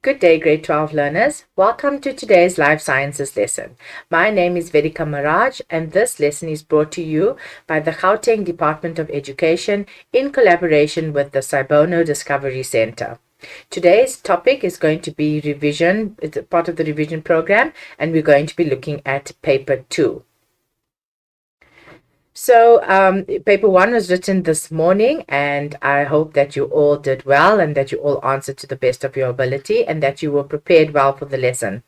Good day, grade 12 learners. Welcome to today's Life Sciences lesson. My name is Vedika Maraj, and this lesson is brought to you by the Gauteng Department of Education in collaboration with the Sibono Discovery Center. Today's topic is going to be revision. It's a part of the revision program, and we're going to be looking at paper 2. So paper 1 was written this morning, and I hope that you all did well and that you all answered to the best of your ability and that you were prepared well for the lesson.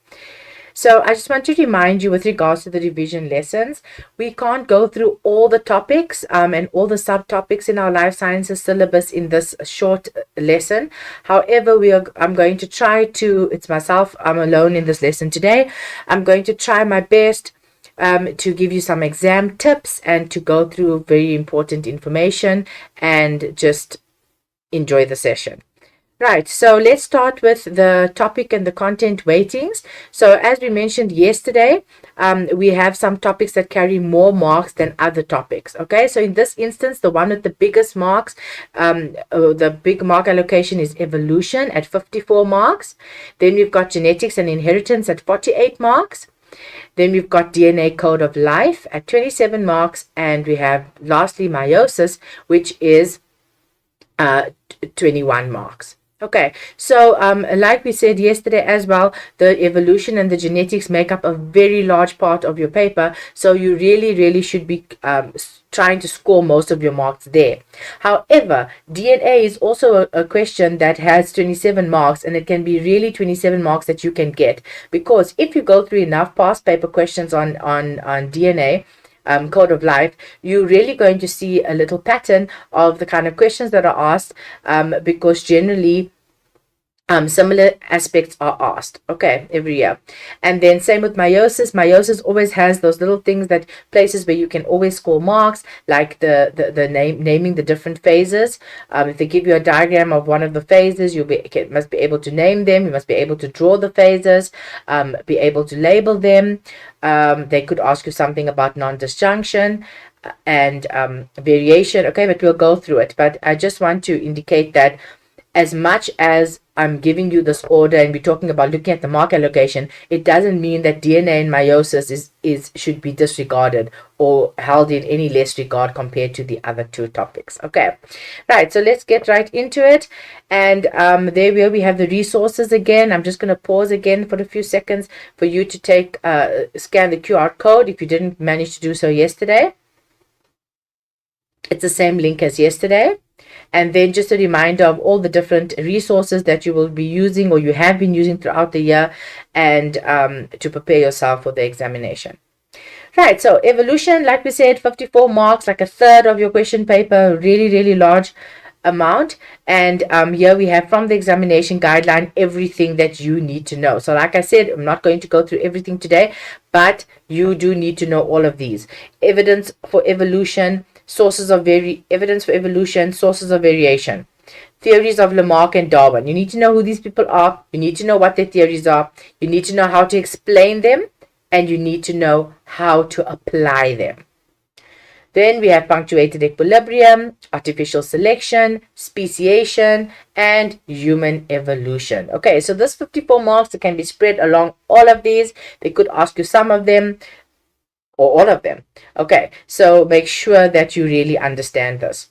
So I just want to remind you with regards to the revision lessons, we can't go through all the topics and all the subtopics in our life sciences syllabus in this short lesson. However, I'm going to try to, it's myself, I'm alone in this lesson today. I'm going to try my best to give you some exam tips and to go through very important information and just enjoy the session. Right, so let's start with the topic and the content weightings. So as we mentioned yesterday, we have some topics that carry more marks than other topics. Okay, so in this instance, the one with the biggest marks, the big mark allocation is evolution at 54 marks. Then we've got genetics and inheritance at 48 marks. Then we've got DNA code of life at 27 marks, and we have lastly meiosis, which is 21 marks. Okay, so like we said yesterday as well, the evolution and the genetics make up a very large part of your paper, so you really should be trying to score most of your marks there. However, DNA is also a question that has 27 marks, and it can be really 27 marks that you can get, because if you go through enough past paper questions on DNA, code of life, you're really going to see a little pattern of the kind of questions that are asked, because generally similar aspects are asked, okay, every year. And then same with meiosis always has those little things, that places where you can always score marks, like the naming the different phases. If they give you a diagram of one of the phases, you must be able to name them, you must be able to draw the phases, be able to label them. They could ask you something about non-disjunction and variation, okay, but we'll go through it. But I just want to indicate that as much as I'm giving you this order and we're talking about looking at the mark allocation, it doesn't mean that DNA and meiosis should be disregarded or held in any less regard compared to the other two topics. Okay, right, so let's get right into it. And there we have the resources again. I'm just going to pause again for a few seconds for you to scan the QR code if you didn't manage to do so yesterday. It's the same link as yesterday. And then just a reminder of all the different resources that you will be using or you have been using throughout the year, and to prepare yourself for the examination. Right, so evolution, like we said, 54 marks, like a third of your question paper, really large amount. And here we have from the examination guideline everything that you need to know. So like I said, I'm not going to go through everything today, but you do need to know all of these. Evidence for evolution, sources of evidence for evolution, sources of variation, theories of Lamarck and Darwin. You need to know who these people are, you need to know what their theories are, you need to know how to explain them, and you need to know how to apply them. Then we have punctuated equilibrium, artificial selection, speciation, and human evolution. Okay, so this 54 marks that can be spread along all of these. They could ask you some of them or all of them. Okay, so make sure that you really understand this.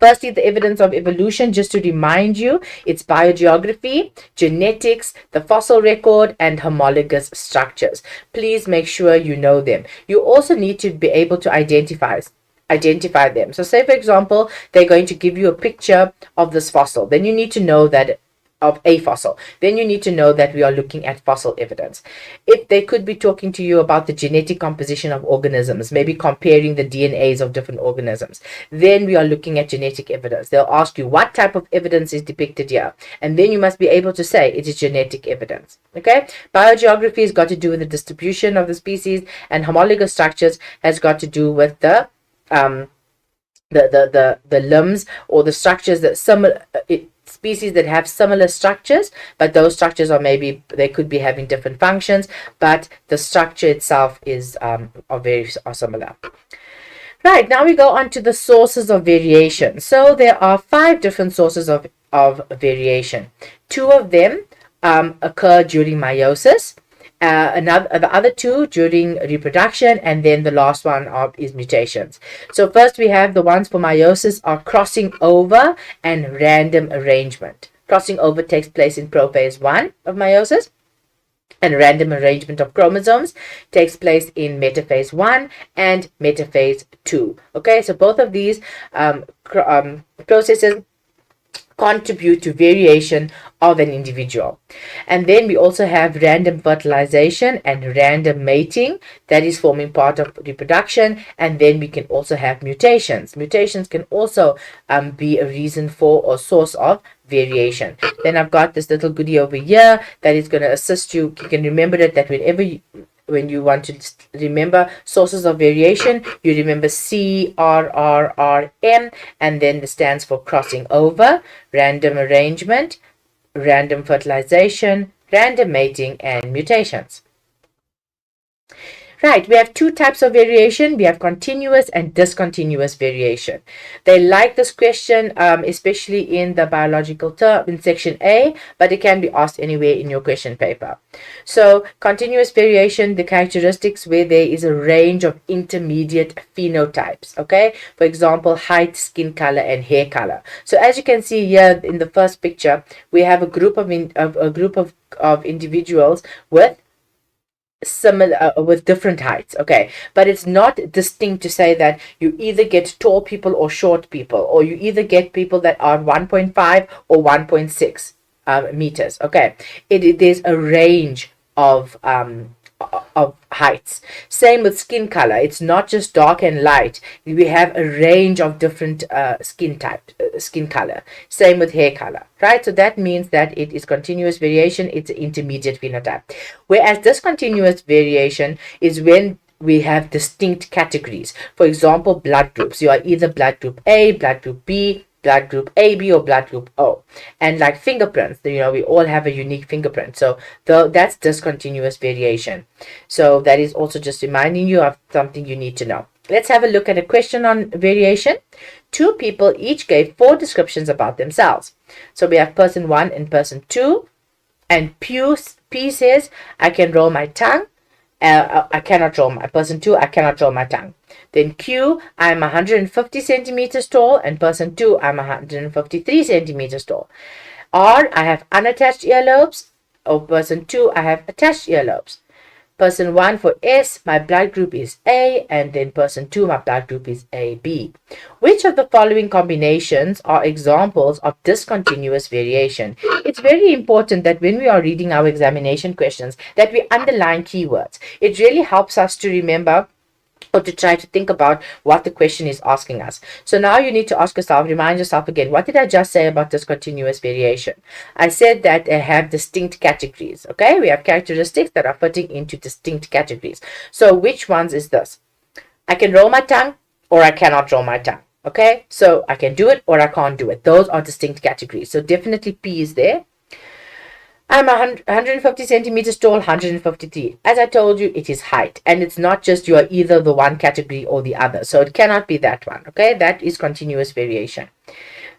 Firstly, the evidence of evolution, just to remind you, it's biogeography, genetics, the fossil record, and homologous structures. Please make sure you know them. You also need to be able to identify them. So say, for example, they're going to give you a picture of this fossil. Then you need to know that of a fossil. Then you need to know that we are looking at fossil evidence. If they could be talking to you about the genetic composition of organisms, maybe comparing the DNAs of different organisms, then we are looking at genetic evidence. They'll ask you what type of evidence is depicted here, and then you must be able to say it is genetic evidence. Okay, biogeography has got to do with the distribution of the species, and homologous structures has got to do with the limbs or the structures that species that have similar structures, but those structures are maybe, they could be having different functions, but the structure itself is are similar. Right, now we go on to the sources of variation. So there are 5 different sources of variation. Two of them occur during meiosis, the other two during reproduction, and then the last one is mutations. So first we have the ones for meiosis are crossing over and random arrangement. Crossing over takes place in prophase 1 of meiosis, and random arrangement of chromosomes takes place in metaphase 1 and metaphase 2. Okay, so both of these processes contribute to variation of an individual. And then we also have random fertilization and random mating that is forming part of reproduction. And then we can also have mutations. Mutations can also be a reason for or source of variation. Then I've got this little goodie over here that is going to assist you. You can remember that when you want to remember sources of variation, you remember CRRRM, and then it stands for crossing over, random arrangement, random fertilization, random mating, and mutations. Right, we have two types of variation. We have continuous and discontinuous variation. They like this question, especially in the biological term in section A, but it can be asked anywhere in your question paper. So continuous variation, the characteristics where there is a range of intermediate phenotypes. Okay, for example, height, skin color, and hair color. So as you can see here in the first picture, we have a group of individuals with similar with different heights. Okay, but it's not distinct to say that you either get tall people or short people, or you either get people that are 1.5 or 1.6 meters. Okay, there's a range of heights. Same with skin color. It's not just dark and light. We have a range of different skin color. Same with hair color, right? So that means that it is continuous variation. It's an intermediate phenotype. Whereas discontinuous variation is when we have distinct categories. For example, blood groups. You are either blood group A, blood group B, blood group AB, or blood group O. And like fingerprints, we all have a unique fingerprint. So that's discontinuous variation. So that is also just reminding you of something you need to know. Let's have a look at a question on variation. Two people each gave 4 descriptions about themselves. So we have person 1 and person 2. And P says, I can roll my tongue. I cannot roll my person 2. I cannot roll my tongue. Then Q, I'm 150 centimeters tall, and person 2, I'm 153 centimeters tall. R, I have unattached earlobes, or person 2, I have attached earlobes. Person 1 for S, my blood group is A, and then person 2, my blood group is AB. Which of the following combinations are examples of discontinuous variation? It's very important that when we are reading our examination questions that we underline keywords. It really helps us to remember or to try to think about what the question is asking us. So now you need to ask yourself, remind yourself again, what did I just say about discontinuous variation? I said that they have distinct categories. Okay, we have characteristics that are fitting into distinct categories. So which ones is this? I can roll my tongue, or I cannot roll my tongue. Okay, so I can do it or I can't do it. Those are distinct categories. So definitely P is there. I'm 150 centimeters tall, 153. As I told you, it is height. And it's not just you are either the one category or the other. So it cannot be that one. Okay, that is continuous variation.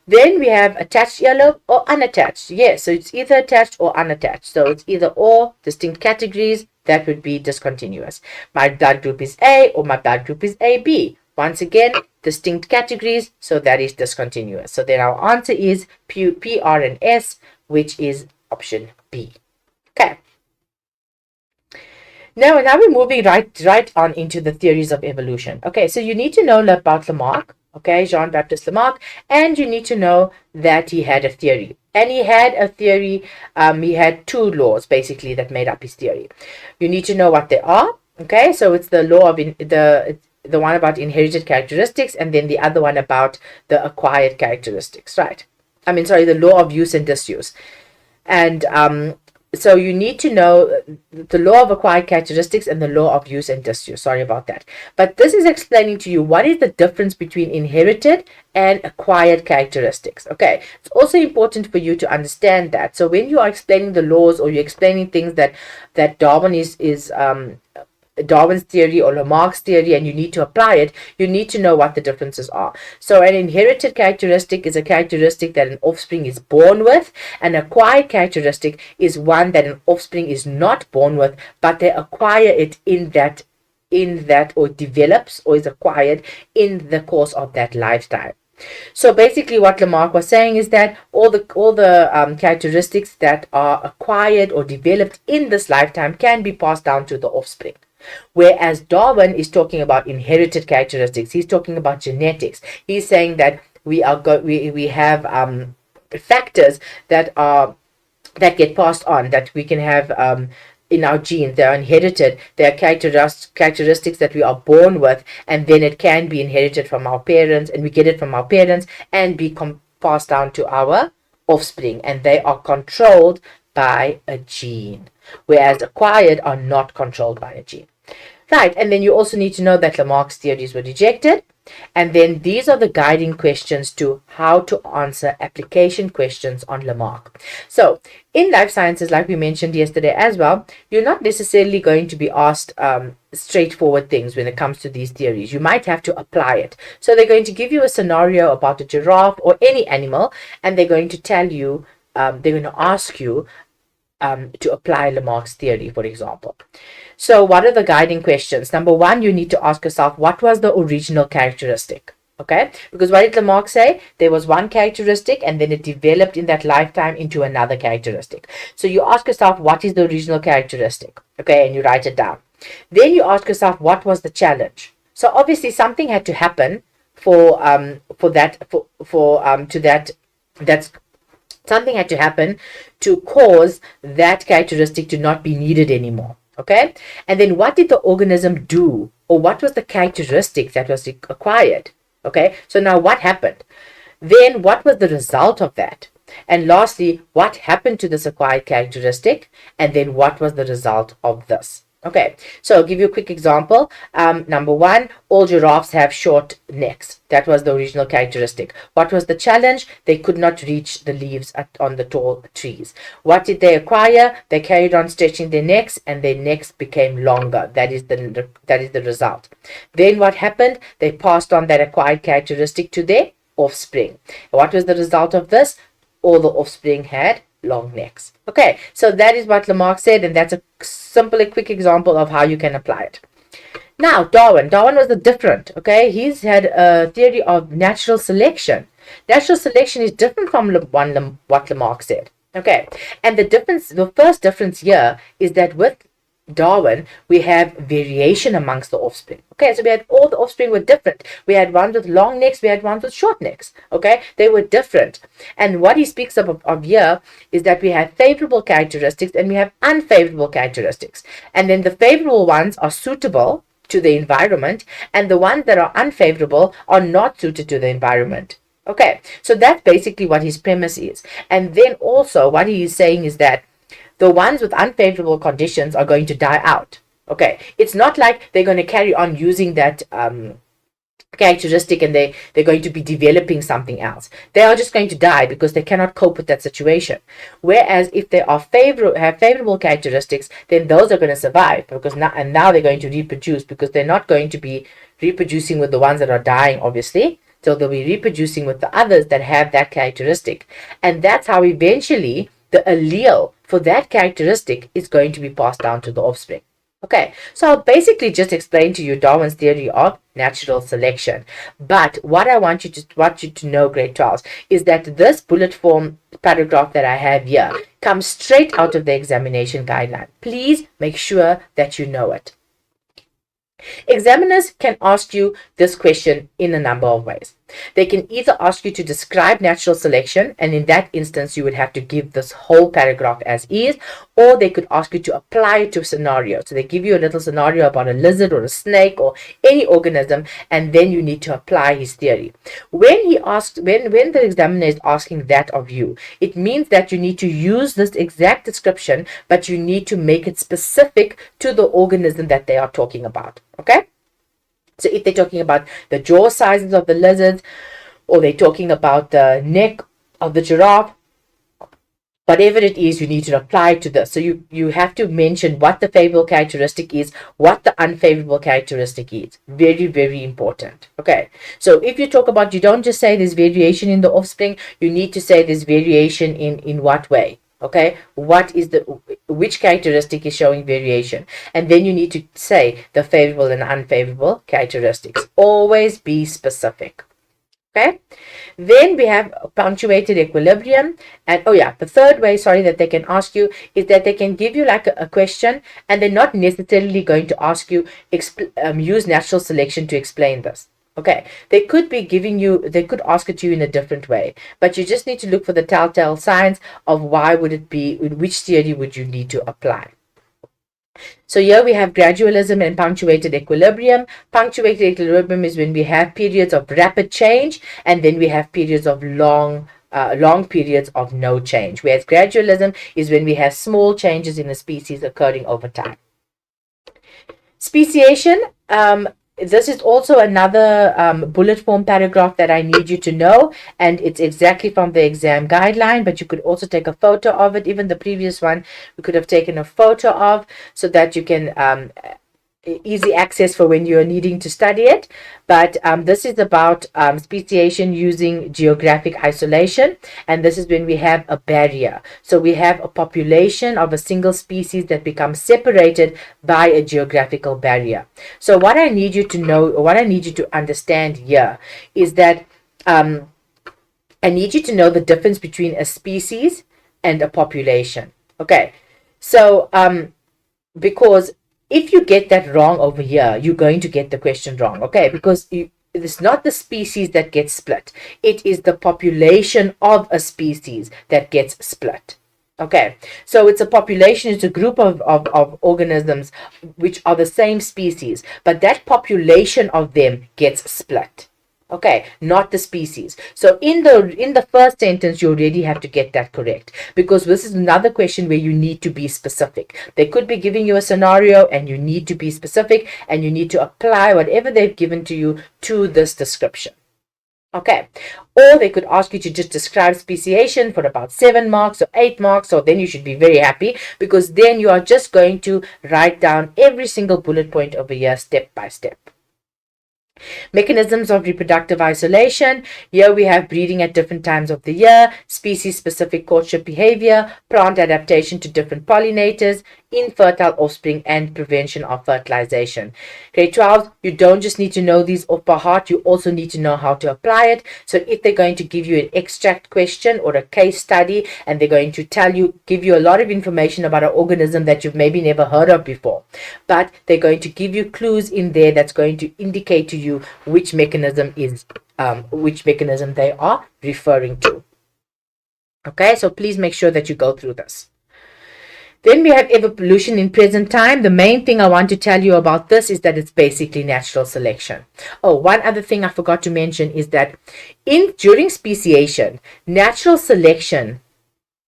Then we have attached earlobe or unattached. Yes, so it's either attached or unattached. So it's either or, distinct categories. That would be discontinuous. My blood group is A or my blood group is AB. Once again, distinct categories. So that is discontinuous. So then our answer is P, R, and S, which is option B. Okay. Now we're moving right on into the theories of evolution. Okay, so you need to know about Lamarck, okay, Jean-Baptiste Lamarck, and you need to know that he had a theory. And he had a theory, he had 2 laws basically that made up his theory. You need to know what they are, okay, so it's the law of the one about inherited characteristics, and then the other one about the acquired characteristics, right? The law of use and disuse. And so you need to know the law of acquired characteristics and the law of use and disuse. Sorry about that. But this is explaining to you what is the difference between inherited and acquired characteristics. Okay, it's also important for you to understand that. So when you are explaining the laws or you're explaining things that Darwin is Darwin's theory or Lamarck's theory and you need to apply it, you need to know what the differences are. So an inherited characteristic is a characteristic that an offspring is born with. An acquired characteristic is one that an offspring is not born with, but they acquire it in that or develops or is acquired in the course of that lifetime. So basically what Lamarck was saying is that all the characteristics that are acquired or developed in this lifetime can be passed down to the offspring. Whereas Darwin is talking about inherited characteristics. He's talking about genetics. He's saying that we have factors that get passed on, that we can have in our genes. They are inherited. They are characteristics that we are born with, and then it can be inherited from our parents, and we get it from our parents and be passed down to our offspring, and they are controlled by a gene, whereas acquired are not controlled by a gene. Right, and then you also need to know that Lamarck's theories were rejected. And then these are the guiding questions to how to answer application questions on Lamarck. So in life sciences, like we mentioned yesterday as well, you're not necessarily going to be asked straightforward things when it comes to these theories. You might have to apply it. So they're going to give you a scenario about a giraffe or any animal, and they're going to tell you, they're going to ask you to apply Lamarck's theory, for example. So what are the guiding questions? Number one, you need to ask yourself, what was the original characteristic? Okay, because what did Lamarck say? There was one characteristic and then it developed in that lifetime into another characteristic. So you ask yourself, what is the original characteristic? Okay, and you write it down. Then you ask yourself, what was the challenge? So obviously something had to happen something had to happen to cause that characteristic to not be needed anymore. Okay, and then what did the organism do, or what was the characteristic that was acquired? Okay, so now what happened? Then what was the result of that? And lastly, what happened to this acquired characteristic? And then what was the result of this? Okay, so I'll give you a quick example. Number one, all giraffes have short necks. That was the original characteristic. What was the challenge? They could not reach the leaves on the tall trees. What did they acquire? They carried on stretching their necks, and their necks became longer. That is the result. Then what happened? They passed on that acquired characteristic to their offspring. What was the result of this? All the offspring had long necks. Okay, so that is what Lamarck said, and that's a simple, quick example of how you can apply it. Now, Darwin was different. Okay, he's had a theory of natural selection. Natural selection is different from what Lamarck said. Okay, and the first difference here is that with Darwin, we have variation amongst the offspring. Okay, so we had all the offspring were different. We had ones with long necks, we had ones with short necks. Okay, they were different. And what he speaks of here is that we have favorable characteristics and we have unfavorable characteristics. And then the favorable ones are suitable to the environment, and the ones that are unfavorable are not suited to the environment. Okay, so that's basically what his premise is. And then also what he is saying is that the ones with unfavorable conditions are going to die out. Okay, it's not like they're going to carry on using that characteristic and they're going to be developing something else. They are just going to die because they cannot cope with that situation. Whereas if they are have favorable characteristics, then those are going to survive because now they're going to reproduce, because they're not going to be reproducing with the ones that are dying, obviously. So they'll be reproducing with the others that have that characteristic. And that's how eventually the allele for that characteristic is going to be passed down to the offspring. Okay, so I'll basically just explain to you Darwin's theory of natural selection. But what I want you to know, grade 12s, is that this bullet form paragraph that I have here comes straight out of the examination guideline. Please make sure that you know it. Examiners can ask you this question in a number of ways. They can either ask you to describe natural selection, and in that instance you would have to give this whole paragraph as is, or they could ask you to apply it to a scenario. So they give you a little scenario about a lizard or a snake or any organism, and then you need to apply his theory. When the examiner is asking that of you, it means that you need to use this exact description, but you need to make it specific to the organism that they are talking about. Okay? So if they're talking about the jaw sizes of the lizards, or they're talking about the neck of the giraffe, whatever it is, you need to apply to this. So you have to mention what the favorable characteristic is, what the unfavorable characteristic is. Very, very important. Okay. So if you talk about, you don't just say there's variation in the offspring, you need to say there's variation in what way. Okay. What is which characteristic is showing variation? And then you need to say the favorable and unfavorable characteristics. Always be specific. Okay, then we have punctuated equilibrium. And oh yeah, the third way, sorry, that they can ask you is that they can give you like a question, and they're not necessarily going to ask you use natural selection to explain this. Okay, they could be giving you, they could ask it to you in a different way, but you just need to look for the telltale signs of why would it be, which theory would you need to apply. So here we have gradualism and punctuated equilibrium. Punctuated equilibrium is when we have periods of rapid change, and then we have periods of long periods of no change. Whereas gradualism is when we have small changes in a species occurring over time. Speciation. This is also another bullet form paragraph that I need you to know, and it's exactly from the exam guideline, but you could also take a photo of it. Even the previous one, we could have taken a photo of, so that you can easy access for when you're needing to study it. But this is about speciation using geographic isolation, and this is when we have a barrier. So we have a population of a single species that becomes separated by a geographical barrier. So what I need you to know, or what I need you to understand here, is that I need you to know the difference between a species and a population. Okay, so because if you get that wrong over here, you're going to get the question wrong. Okay, because it's not the species that gets split, it is the population of a species that gets split. Okay, so it's a population, it's a group of organisms which are the same species, but that population of them gets split. Okay, not the species. So in the first sentence, you already have to get that correct, because this is another question where you need to be specific. They could be giving you a scenario and you need to be specific, and you need to apply whatever they've given to you to this description. Okay, or they could ask you to just describe speciation for about 7 marks or 8 marks, so then you should be very happy, because then you are just going to write down every single bullet point over here step by step. Mechanisms of reproductive isolation. Here we have breeding at different times of the year, species-specific courtship behavior, plant adaptation to different pollinators, infertile offspring, and prevention of fertilization. Grade 12, you don't just need to know these off by heart, you also need to know how to apply it. So if they're going to give you an extract question or a case study, and they're going to give you a lot of information about an organism that you've maybe never heard of before, but they're going to give you clues in there that's going to indicate to you which mechanism they are referring to. Okay, so please make sure that you go through this. Then we have evolution in present time. The main thing I want to tell you about this is that it's basically natural selection. Oh, one other thing I forgot to mention is that during speciation, natural selection,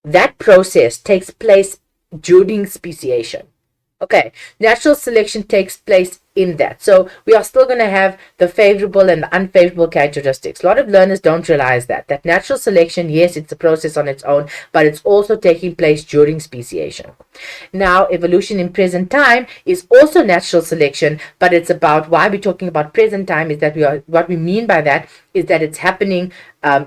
that process takes place during speciation. Okay, natural selection takes place in that. So we are still going to have the favorable and the unfavorable characteristics. A lot of learners don't realize that natural selection, yes, it's a process on its own, but it's also taking place during speciation. Now, evolution in present time is also natural selection, but it's about, why we're talking about present time is that what we mean by that is that it's happening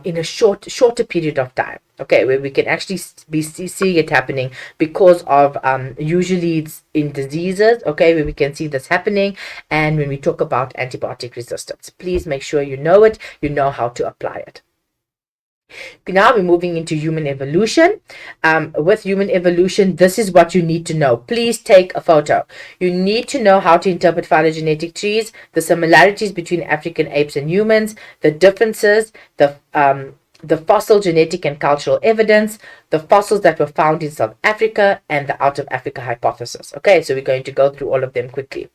in a shorter period of time. Okay, where we can actually be seeing it happening because of usually it's in diseases, okay, where we can see this happening, and when we talk about antibiotic resistance. Please make sure you know it, you know how to apply it. Now we're moving into human evolution. With human evolution, this is what you need to know. Please take a photo. You need to know how to interpret phylogenetic trees, the similarities between African apes and humans, the differences, the fossil, genetic, and cultural evidence, the fossils that were found in South Africa, and the out of Africa hypothesis. Okay, so we're going to go through all of them quickly.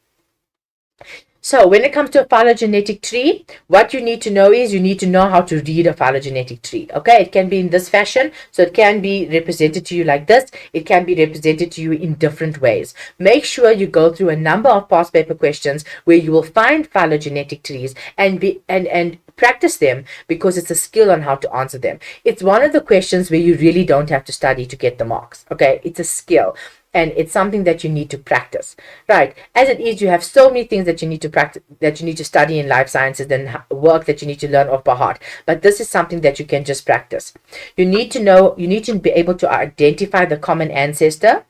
So when it comes to a phylogenetic tree, what you need to know is you need to know how to read a phylogenetic tree. Okay, it can be in this fashion. So it can be represented to you like this. It can be represented to you in different ways. Make sure you go through a number of past paper questions where you will find phylogenetic trees and practice them, because it's a skill on how to answer them. It's one of the questions where you really don't have to study to get the marks. Okay, it's a skill. And it's something that you need to practice, right? As it is, you have so many things that you need to practice, that you need to study in life sciences, and work that you need to learn off by heart. But this is something that you can just practice. You need to know, you need to be able to identify the common ancestor.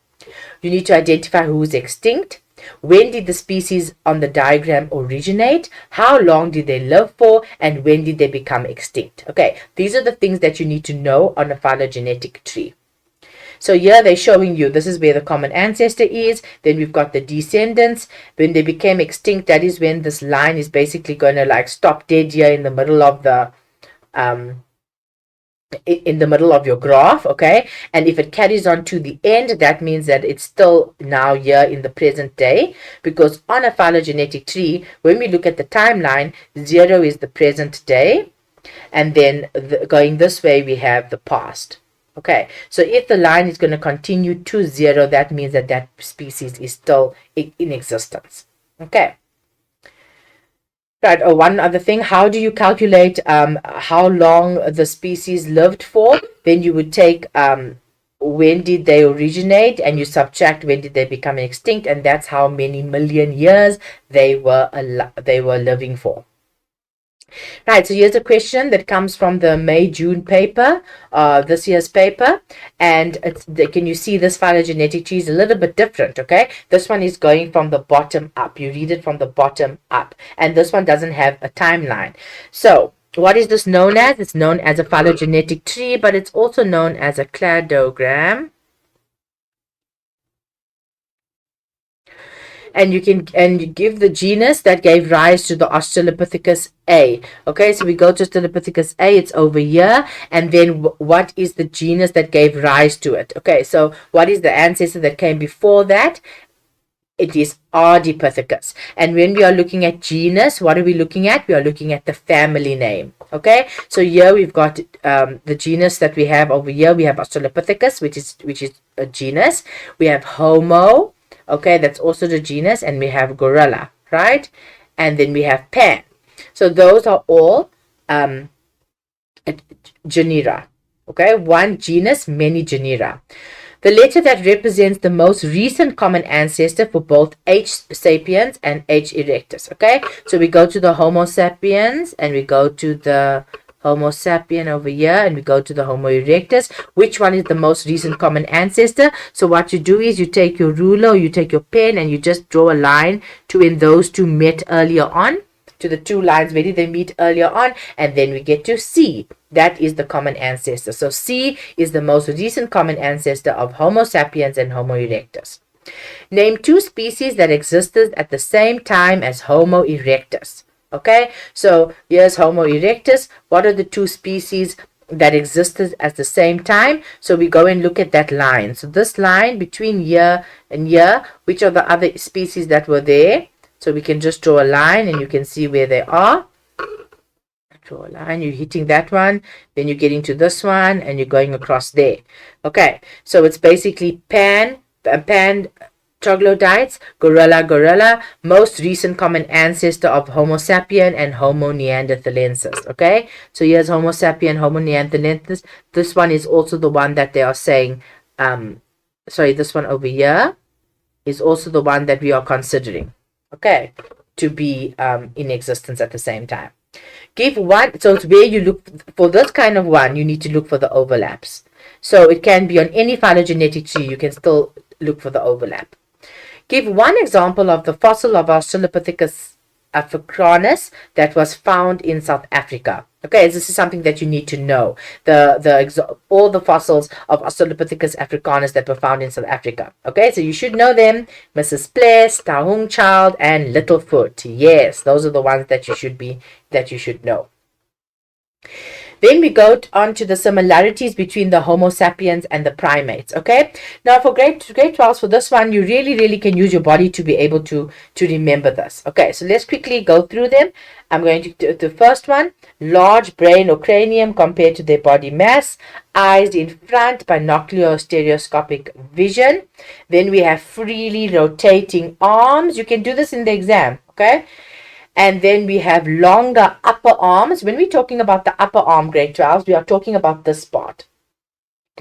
You need to identify who is extinct. When did the species on the diagram originate? How long did they live for? And when did they become extinct? Okay, these are the things that you need to know on a phylogenetic tree. So here they're showing you, this is where the common ancestor is. Then we've got the descendants. When they became extinct, that is when this line is basically going to like stop dead here in the middle of the your graph. Okay, and if it carries on to the end, that means that it's still now here in the present day, because on a phylogenetic tree, when we look at the timeline, 0 is the present day, and then going this way we have the past. Okay, so if the line is going to continue to 0, that means that that species is still in existence. Okay. Right, one other thing, how do you calculate how long the species lived for? Then you would take when did they originate, and you subtract when did they become extinct, and that's how many million years they were living for. Right, so here's a question that comes from the May-June paper, this year's paper, and can you see this phylogenetic tree is a little bit different, okay? This one is going from the bottom up. You read it from the bottom up, and this one doesn't have a timeline. So what is this known as? It's known as a phylogenetic tree, but it's also known as a cladogram. And you give the genus that gave rise to the Australopithecus A. Okay, so we go to Australopithecus A, it's over here, and then what is the genus that gave rise to it? Okay, so what is the ancestor that came before that? It is Ardipithecus. And when we are looking at genus, what are we looking at? We are looking at the family name. Okay, so here we've got the genus that we have over here. We have Australopithecus, which is a genus. We have Homo. Okay, that's also the genus, and we have gorilla, right? And then we have Pan. So those are all genera. Okay, one genus, many genera. The letter that represents the most recent common ancestor for both H. sapiens and H. erectus. Okay, so we go to the Homo sapiens, and we go to the Homo sapien over here, and we go to the Homo erectus. Which one is the most recent common ancestor? So what you do is you take your ruler, you take your pen, and you just draw a line to when those two met earlier on, to the two lines where they meet earlier on, and then we get to C. That is the common ancestor. So C is the most recent common ancestor of Homo sapiens and Homo erectus. Name two species that existed at the same time as Homo erectus. Okay, so here's Homo erectus. What are the two species that existed at the same time? So we go and look at that line. So this line between here and here, which are the other species that were there? So we can just draw a line, and you can see where they are. Draw a line, you're hitting that one, then you're getting to this one, and you're going across there. Okay, so it's basically Pan troglodytes, gorilla, most recent common ancestor of Homo sapien and Homo neanderthalensis. Okay, so here's Homo sapien, Homo neanderthalensis. This one is also the one that they are saying, this one over here is also the one that we are considering, okay, to be in existence at the same time. Give one, so it's where you look for this kind of one, you need to look for the overlaps. So it can be on any phylogenetic tree, you can still look for the overlap. Give one example of the fossil of Australopithecus africanus that was found in South Africa. Okay, this is something that you need to know. All the fossils of Australopithecus africanus that were found in South Africa. Okay, so you should know them. Mrs. Pless, Tahung Child, and Littlefoot. Yes, those are the ones that you should know. Then we go on to the similarities between the Homo sapiens and the primates. Okay. Now for grade 12, for this one, you really can use your body to be able to remember this. Okay. So let's quickly go through them. I'm going to do the first one: large brain or cranium compared to their body mass, eyes in front, binocular or stereoscopic vision. Then we have freely rotating arms. You can do this in the exam. Okay. And then we have longer upper arms. When we're talking about the upper arm, grade 12s, we are talking about this part.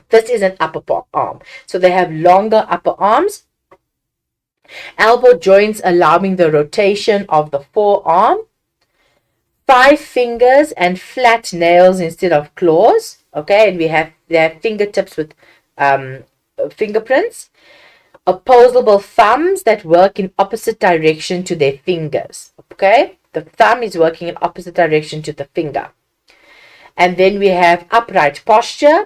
This is an upper arm. So they have longer upper arms. Elbow joints allowing the rotation of the forearm. 5 fingers and flat nails instead of claws. Okay, and they have fingertips with fingerprints. Opposable thumbs that work in opposite direction to their fingers. Okay, the thumb is working in opposite direction to the finger. And then we have upright posture,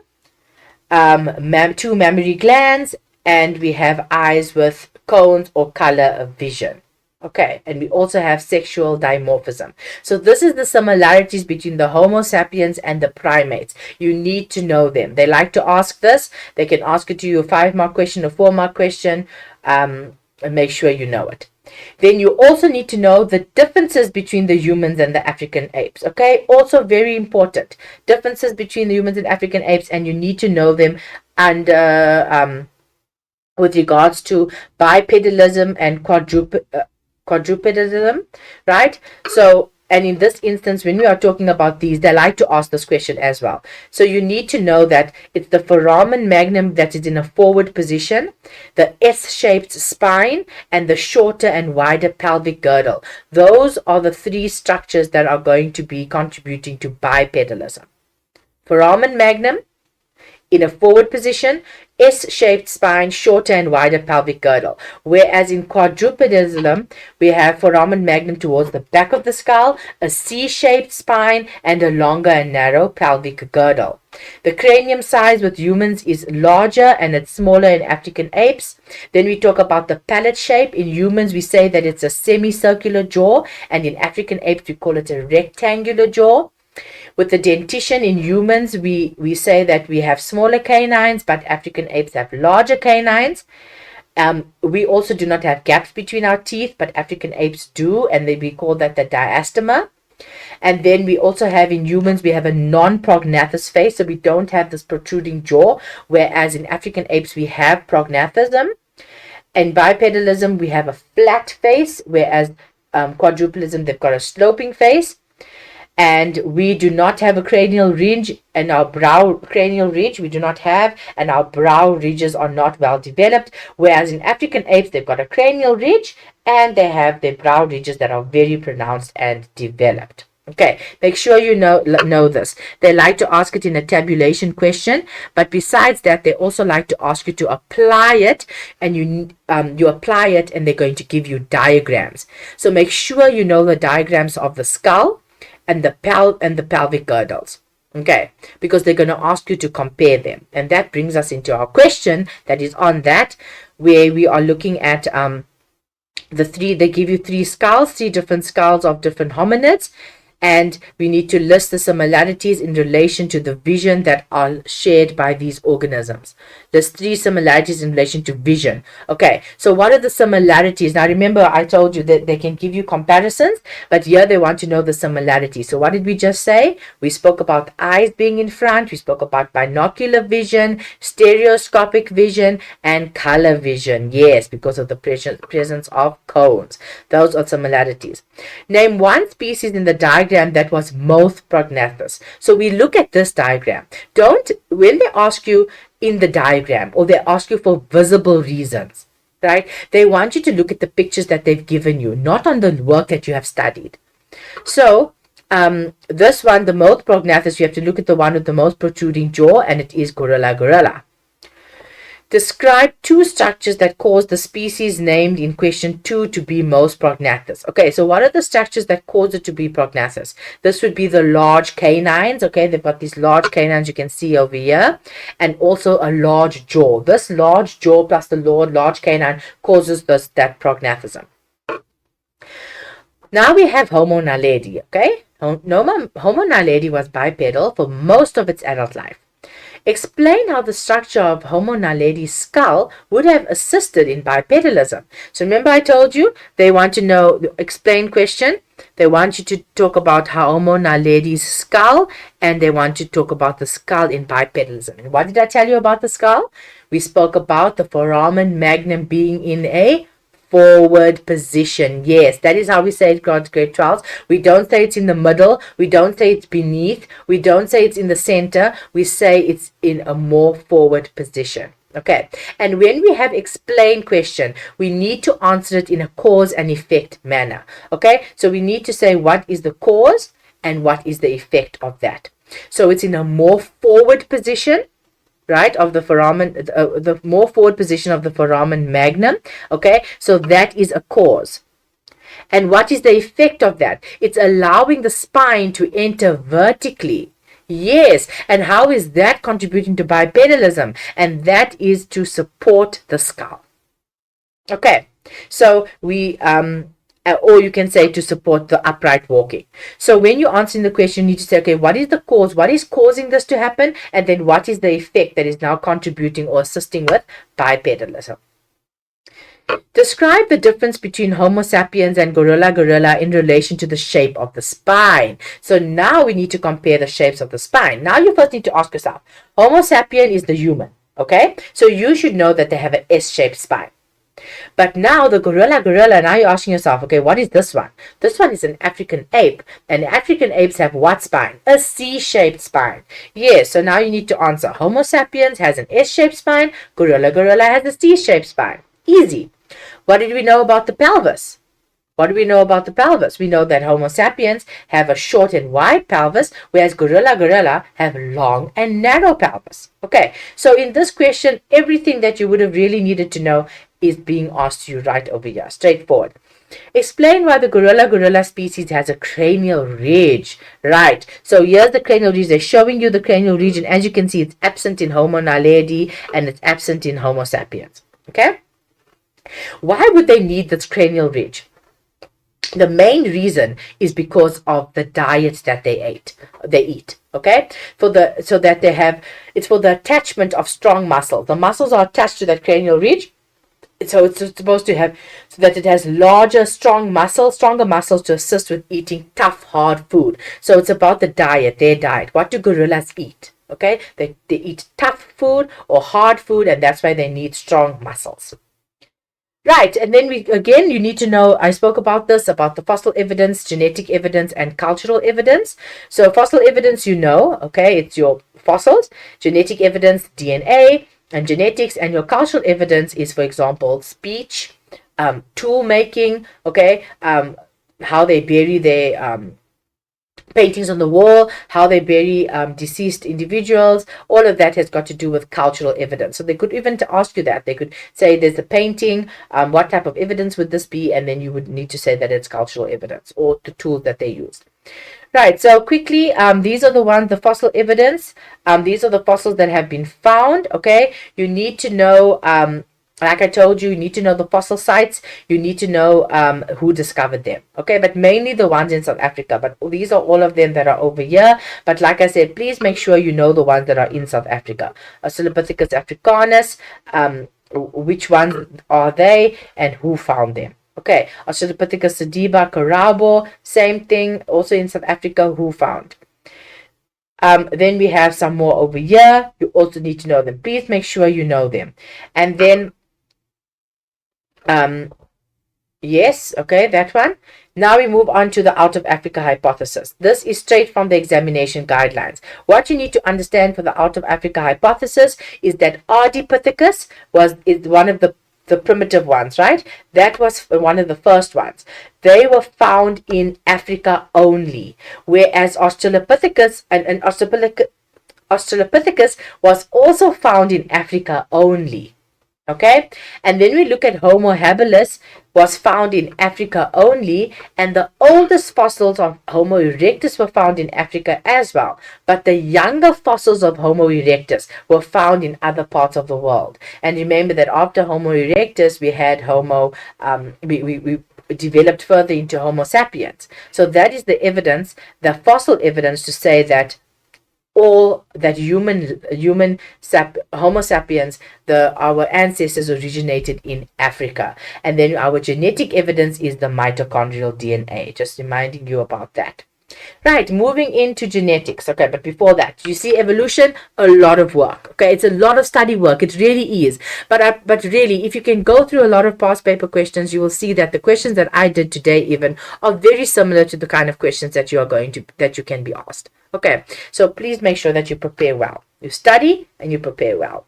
2 mammary glands, and we have eyes with cones or color vision. Okay, and we also have sexual dimorphism. So this is the similarities between the Homo sapiens and the primates. You need to know them. They like to ask this. They can ask it to you a 5-mark question, a 4-mark question, and make sure you know it. Then you also need to know the differences between the humans and the African apes. Okay, also very important. Differences between the humans and African apes, and you need to know them under with regards to bipedalism and quadrupedalism, right? So, and in this instance, when we are talking about these, they like to ask this question as well. So you need to know that it's the foramen magnum that is in a forward position, the S-shaped spine, and the shorter and wider pelvic girdle. Those are the 3 structures that are going to be contributing to bipedalism. Foramen magnum in a forward position, S-shaped spine, shorter and wider pelvic girdle. Whereas in quadrupedalism, we have foramen magnum towards the back of the skull, a C-shaped spine, and a longer and narrow pelvic girdle. The cranium size with humans is larger and it's smaller in African apes. Then we talk about the palate shape. In humans, we say that it's a semicircular jaw, and in African apes, we call it a rectangular jaw. With the dentition in humans, we say that we have smaller canines, but African apes have larger canines. We also do not have gaps between our teeth, but African apes do, and we call that the diastema. And then we also have in humans, we have a non-prognathous face, so we don't have this protruding jaw, whereas in African apes, we have prognathism. In bipedalism, we have a flat face, whereas quadrupedalism, they've got a sloping face. And we do not have a cranial ridge, and our cranial ridge we do not have, and our brow ridges are not well developed. Whereas in African apes, they've got a cranial ridge and they have their brow ridges that are very pronounced and developed. Okay, make sure you know this. They like to ask it in a tabulation question, but besides that, they also like to ask you to apply it, and you apply it, and they're going to give you diagrams. So make sure you know the diagrams of the skull and the pelvic girdles. Okay, because they're going to ask you to compare them, and that brings us into our question that is on that, where we are looking at they give you 3 different skulls of different hominids, and we need to list the similarities in relation to the vision that are shared by these organisms. There's 3 similarities in relation to vision. Okay, so what are the similarities? Now remember, I told you that they can give you comparisons, but here they want to know the similarities. So what did we just say? We spoke about eyes being in front, we spoke about binocular vision, stereoscopic vision, and color vision. Yes, because of the presence of cones. Those are similarities. Name 1 species in the diagram that was most prognathous. So we look at this diagram. When they ask you in the diagram, or they ask you for visible reasons, right? They want you to look at the pictures that they've given you, not on the work that you have studied. So this one, the most prognathous, you have to look at the one with the most protruding jaw, and it is gorilla. Describe 2 structures that cause the species named in question 2 to be most prognathous. Okay, so what are the structures that cause it to be prognathous? This would be the large canines. Okay, they've got these large canines you can see over here, and also a large jaw. This large jaw plus the large canine causes that prognathism. Now we have Homo naledi. Okay, Homo naledi was bipedal for most of its adult life. Explain how the structure of Homo naledi's skull would have assisted in bipedalism. So remember I told you they want to know, explain question. They want you to talk about how Homo naledi's skull, and they want to talk about the skull in bipedalism. And what did I tell you about the skull? We spoke about the foramen magnum being in a forward position. Yes, that is how we say it, grade 12. We don't say it's in the middle. We don't say it's beneath. We don't say it's in the center. We say it's in a more forward position. Okay, and when we have explained question, we need to answer it in a cause and effect manner. Okay, so we need to say what is the cause and what is the effect of that. So it's in a more forward position, right, of the foramen, the more forward position of the foramen magnum. Okay, so that is a cause. And what is the effect of that? It's allowing the spine to enter vertically. Yes, and how is that contributing to bipedalism? And that is to support the skull. Okay, so we or you can say to support the upright walking. So when you're answering the question, you need to say, okay, what is the cause? What is causing this to happen? And then what is the effect that is now contributing or assisting with bipedalism? Describe the difference between Homo sapiens and gorilla in relation to the shape of the spine. So now we need to compare the shapes of the spine. Now you first need to ask yourself, Homo sapien is the human, okay? So you should know that they have an S-shaped spine. But now the gorilla, now you're asking yourself, okay, what is this one? This one is an African ape. And African apes have what spine? A C-shaped spine. Yes, so now you need to answer. Homo sapiens has an S-shaped spine. Gorilla has a C-shaped spine. Easy. What did we know about the pelvis? What do we know about the pelvis? We know that Homo sapiens have a short and wide pelvis, whereas gorilla have long and narrow pelvis. Okay, so in this question, everything that you would have really needed to know is being asked you right over here. Straightforward. Explain why the gorilla species has a cranial ridge. Right, so here's the cranial ridge. They're showing you the cranial ridge, and as you can see, it's absent in Homo naledi and it's absent in Homo sapiens. Okay, why would they need this cranial ridge? The main reason is because of the diet that they eat. Okay, it's for the attachment of strong muscle. The muscles are attached to that cranial ridge. So it's supposed to have, so that it has stronger muscles to assist with eating tough, hard food. So it's about the diet, their diet. What do gorillas eat? Okay, they eat tough food or hard food, and that's why they need strong muscles. Right, and then you need to know, I spoke about the fossil evidence, genetic evidence, and cultural evidence. So fossil evidence, okay, it's your fossils. Genetic evidence, DNA, and genetics, and your cultural evidence is, for example, speech, tool making, okay, how they bury their paintings on the wall, how they bury deceased individuals. All of that has got to do with cultural evidence. So they could even ask you that. They could say there's a painting, what type of evidence would this be? And then you would need to say that it's cultural evidence or the tools that they used. Right, so quickly, these are the fossil evidence. These are the fossils that have been found, okay? You need to know, like I told you, you need to know the fossil sites. You need to know who discovered them, okay? But mainly the ones in South Africa. But these are all of them that are over here. But like I said, please make sure you know the ones that are in South Africa. Australopithecus africanus, which ones are they and who found them? Okay, Australopithecus sediba, Karabo, same thing, also in South Africa, who found. Then we have some more over here. You also need to know them. Please make sure you know them. And then, yes, okay, that one. Now we move on to the out of Africa hypothesis. This is straight from the examination guidelines. What you need to understand for the out of Africa hypothesis is that Ardipithecus is one of the primitive ones, right? That was one of the first ones. They were found in Africa only, whereas Australopithecus and Australopithecus was also found in Africa only. Okay, and then we look at Homo habilis, was found in Africa only, and the oldest fossils of Homo erectus were found in Africa as well. But the younger fossils of Homo erectus were found in other parts of the world. And remember that after Homo erectus, we had Homo, developed further into Homo sapiens. So that is the evidence, the fossil evidence, to say that all that Homo sapiens, our ancestors originated in Africa. And then our genetic evidence is the mitochondrial DNA. Just reminding you about that. Right, moving into genetics. Okay, but before that, you see evolution, a lot of work. Okay, it's a lot of study work. It really is. But really, if you can go through a lot of past paper questions, you will see that the questions that I did today even are very similar to the kind of questions that you can be asked. Okay, so please make sure that you prepare well. You study and you prepare well.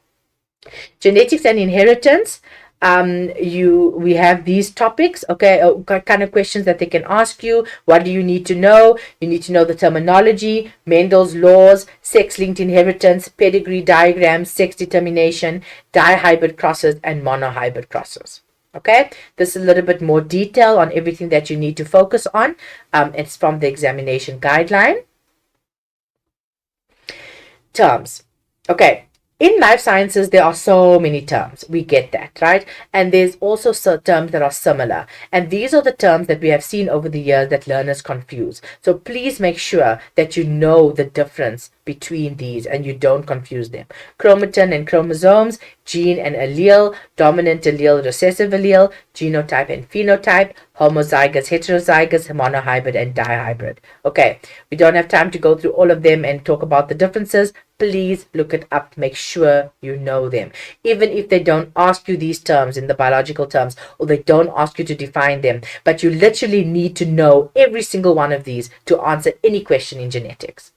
Genetics and inheritance. We have these topics, okay, kind of questions that they can ask you. What do you need to know? You need to know the terminology, Mendel's laws, sex-linked inheritance, pedigree diagrams, sex determination, dihybrid crosses, and monohybrid crosses. Okay, this is a little bit more detail on everything that you need to focus on. It's from the examination guideline. Terms. Okay. In life sciences, there are so many terms. We get that, right? And there's also terms that are similar. And these are the terms that we have seen over the years that learners confuse. So please make sure that you know the difference between these and you don't confuse them. Chromatin and chromosomes, gene and allele, dominant allele, recessive allele, genotype and phenotype, homozygous, heterozygous, monohybrid, and dihybrid. Okay, we don't have time to go through all of them and talk about the differences. Please look it up. Make sure you know them. Even if they don't ask you these terms in the biological terms, or they don't ask you to define them, but you literally need to know every single one of these to answer any question in genetics.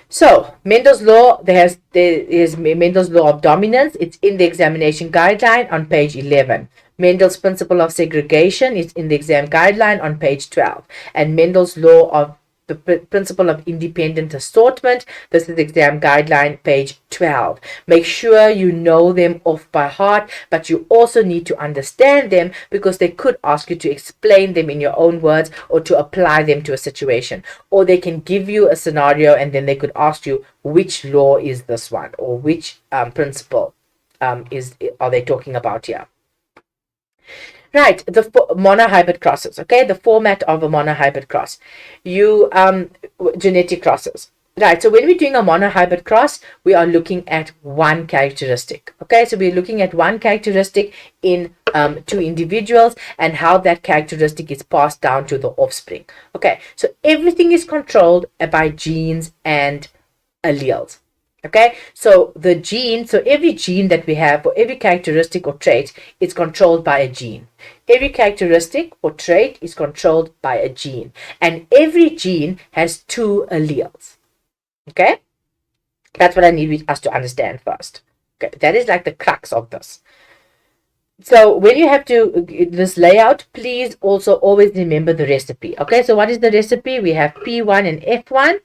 So, Mendel's law, there is Mendel's law of dominance. It's in the examination guideline on page 11. Mendel's principle of segregation is in the exam guideline on page 12. And Mendel's law of the principle of independent assortment, this is exam guideline page 12. Make sure you know them off by heart, but you also need to understand them because they could ask you to explain them in your own words or to apply them to a situation. Or they can give you a scenario and then they could ask you which law is this one, or which principle are they talking about here. Right, the monohybrid crosses, okay, the format of a monohybrid cross. Genetic crosses. Right, so when we're doing a monohybrid cross, we are looking at one characteristic, okay, so we're looking at one characteristic in two individuals and how that characteristic is passed down to the offspring. Okay, so everything is controlled by genes and alleles. Okay, so every gene that we have, for every characteristic or trait, is controlled by a gene. Every characteristic or trait is controlled by a gene. And every gene has two alleles. Okay, that's what I need us to understand first. Okay, that is like the crux of this. So when you have this layout, please also always remember the recipe. Okay, so what is the recipe? We have P1 and F1.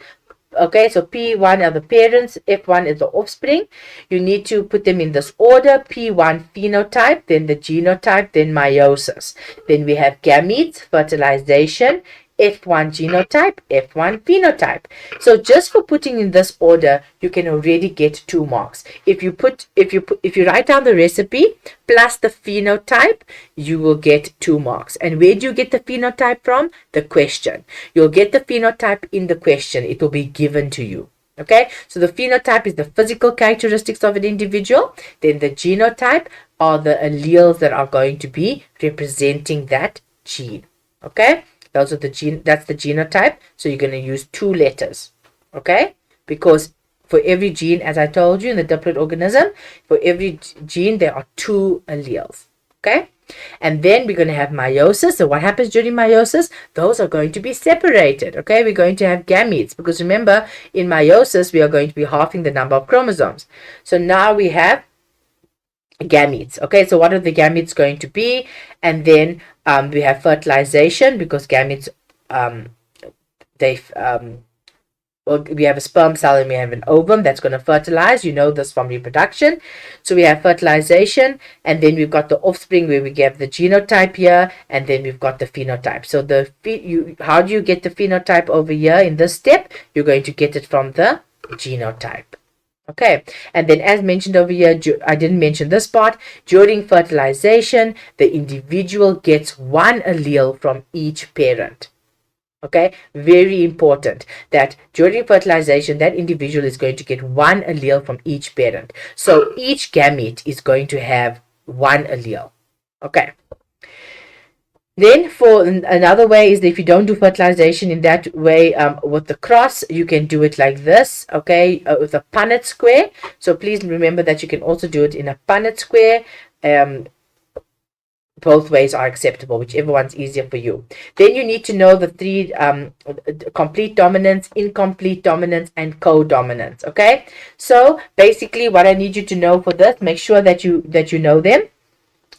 Okay, so P1 are the parents, F1 is the offspring. You need to put them in this order: P1 phenotype, then the genotype, then meiosis. Then we have gametes, fertilization, F1 genotype, F1 phenotype. So just for putting in this order, you can already get 2 marks. If you write down the recipe plus the phenotype, you will get 2 marks. And where do you get the phenotype from? The question. You'll get the phenotype in the question. It will be given to you. Okay, so the phenotype is the physical characteristics of an individual. Then the genotype are the alleles that are going to be representing that gene. Okay, those are that's the genotype. So you're going to use 2 letters. Okay, because for every gene, as I told you in the diploid organism, for every gene there are 2 alleles. Okay, and then we're going to have meiosis. So what happens during meiosis? Those are going to be separated. Okay, we're going to have gametes, because remember, in meiosis we are going to be halving the number of chromosomes. So now we have gametes. Okay, so what are the gametes going to be? And then we have fertilization, because gametes we have a sperm cell and we have an ovum that's going to fertilize. You know this from reproduction. So we have fertilization, and then we've got the offspring where we get the genotype here, and then we've got the phenotype. So how do you get the phenotype over here in this step? You're going to get it from the genotype. Okay, and then as mentioned over here, I didn't mention this part. During fertilization, the individual gets one allele from each parent. Okay, very important that during fertilization, that individual is going to get one allele from each parent. So each gamete is going to have one allele. Okay. Then for another way is that if you don't do fertilization in that way with the cross, you can do it like this, okay, with a Punnett square. So please remember that you can also do it in a Punnett square. Both ways are acceptable, whichever one's easier for you. Then you need to know the three complete dominance, incomplete dominance, and co-dominance. Okay, so basically what I need you to know for this, make sure that you know them.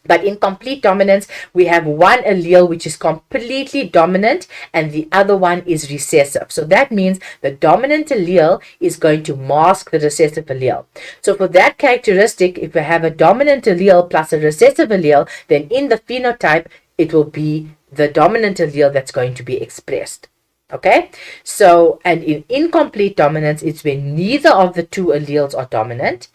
But in complete dominance, we have one allele which is completely dominant and the other one is recessive. So that means the dominant allele is going to mask the recessive allele. So for that characteristic, if we have a dominant allele plus a recessive allele, then in the phenotype, it will be the dominant allele that's going to be expressed. Okay, so and in incomplete dominance, it's when neither of the two alleles are dominant,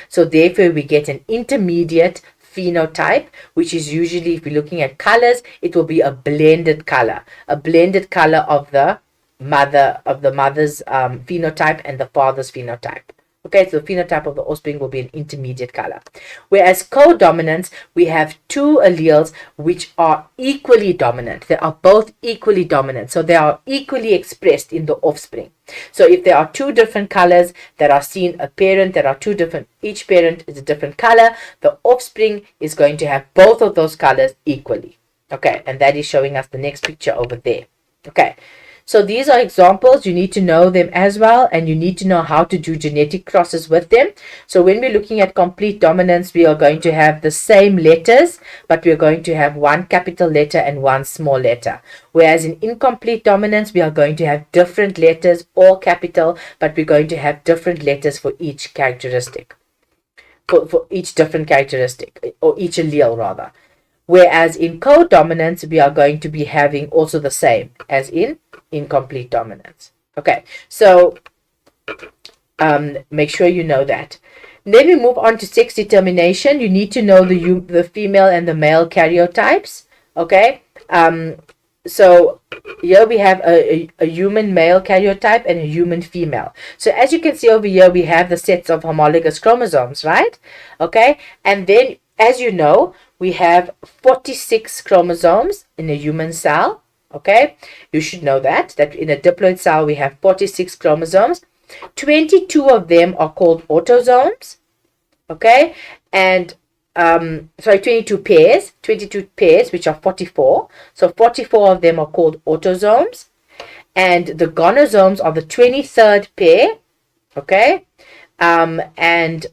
so therefore we get an intermediate phenotype, which is usually, if we're looking at colors, it will be a blended color of the mother's phenotype and the father's phenotype. Okay, so the phenotype of the offspring will be an intermediate color. Whereas co-dominance, we have two alleles which are equally dominant. They are both equally dominant. So they are equally expressed in the offspring. So if there are two different colors that are seen, each parent is a different color, the offspring is going to have both of those colors equally. Okay, and that is showing us the next picture over there. Okay. So these are examples. You need to know them as well, and you need to know how to do genetic crosses with them. So when we're looking at complete dominance, we are going to have the same letters, but we're going to have one capital letter and one small letter. Whereas in incomplete dominance, we are going to have different letters, all capital, but we're going to have different letters for each characteristic, for each different characteristic, or each allele rather. Whereas in co-dominance, we are going to be having also the same as in incomplete dominance. Okay, so make sure you know that. Then we move on to sex determination. You need to know the female and the male karyotypes. Okay, so here we have a human male karyotype and a human female. So as you can see over here, we have the sets of homologous chromosomes, right? Okay, and then as you know, we have 46 chromosomes in a human cell. Okay, you should know that in a diploid cell we have 46 chromosomes. 22 of them are called autosomes. Okay, and 22 pairs, which are 44. So 44 of them are called autosomes, and the gonosomes are the 23rd pair. Okay, and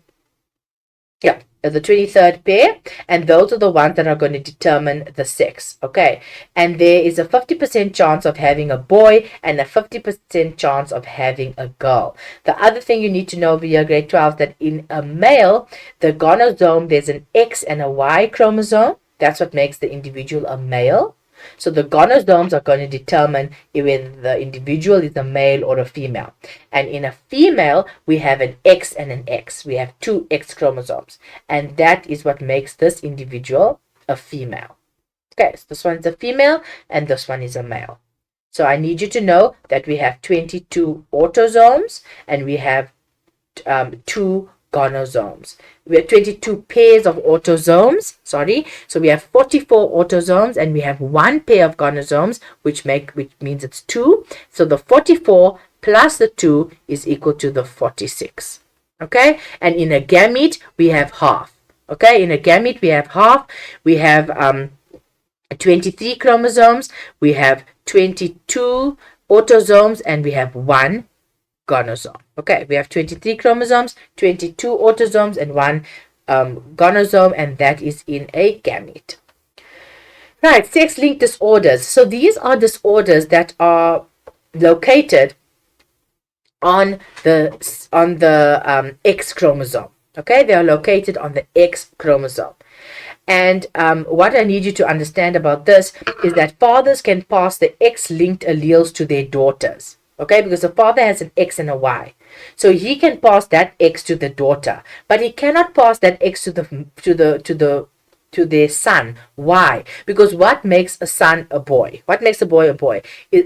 yeah, the 23rd pair, and those are the ones that are going to determine the sex. Okay, and there is a 50% chance of having a boy and a 50% chance of having a girl. The other thing you need to know via grade 12, that in a male, the gonosome, there's an X and a Y chromosome. That's what makes the individual a male. So the gonosomes are going to determine whether the individual is a male or a female. And in a female, we have an X and an X. We have two X chromosomes. And that is what makes this individual a female. Okay, so this one's a female and this one is a male. So I need you to know that we have 22 autosomes and we have 2 gonosomes. We have 22 pairs of autosomes, so we have 44 autosomes and we have 1 pair of gonosomes, which means it's 2. So the 44 plus the 2 is equal to the 46. Okay, and in a gamete we have half. Okay, in a gamete we have half. We have 23 chromosomes, we have 22 autosomes, and we have 1 gonosome. Okay, we have 23 chromosomes, 22 autosomes, and 1 gonosome, and that is in a gamete. Right, sex-linked disorders. So these are disorders that are located on the X chromosome. Okay, they are located on the X chromosome. And what I need you to understand about this is that fathers can pass the X-linked alleles to their daughters. Okay, because the father has an X and a Y. So he can pass that X to the daughter, but he cannot pass that X to their son. Why? Because what makes a son a boy, what makes a boy a boy,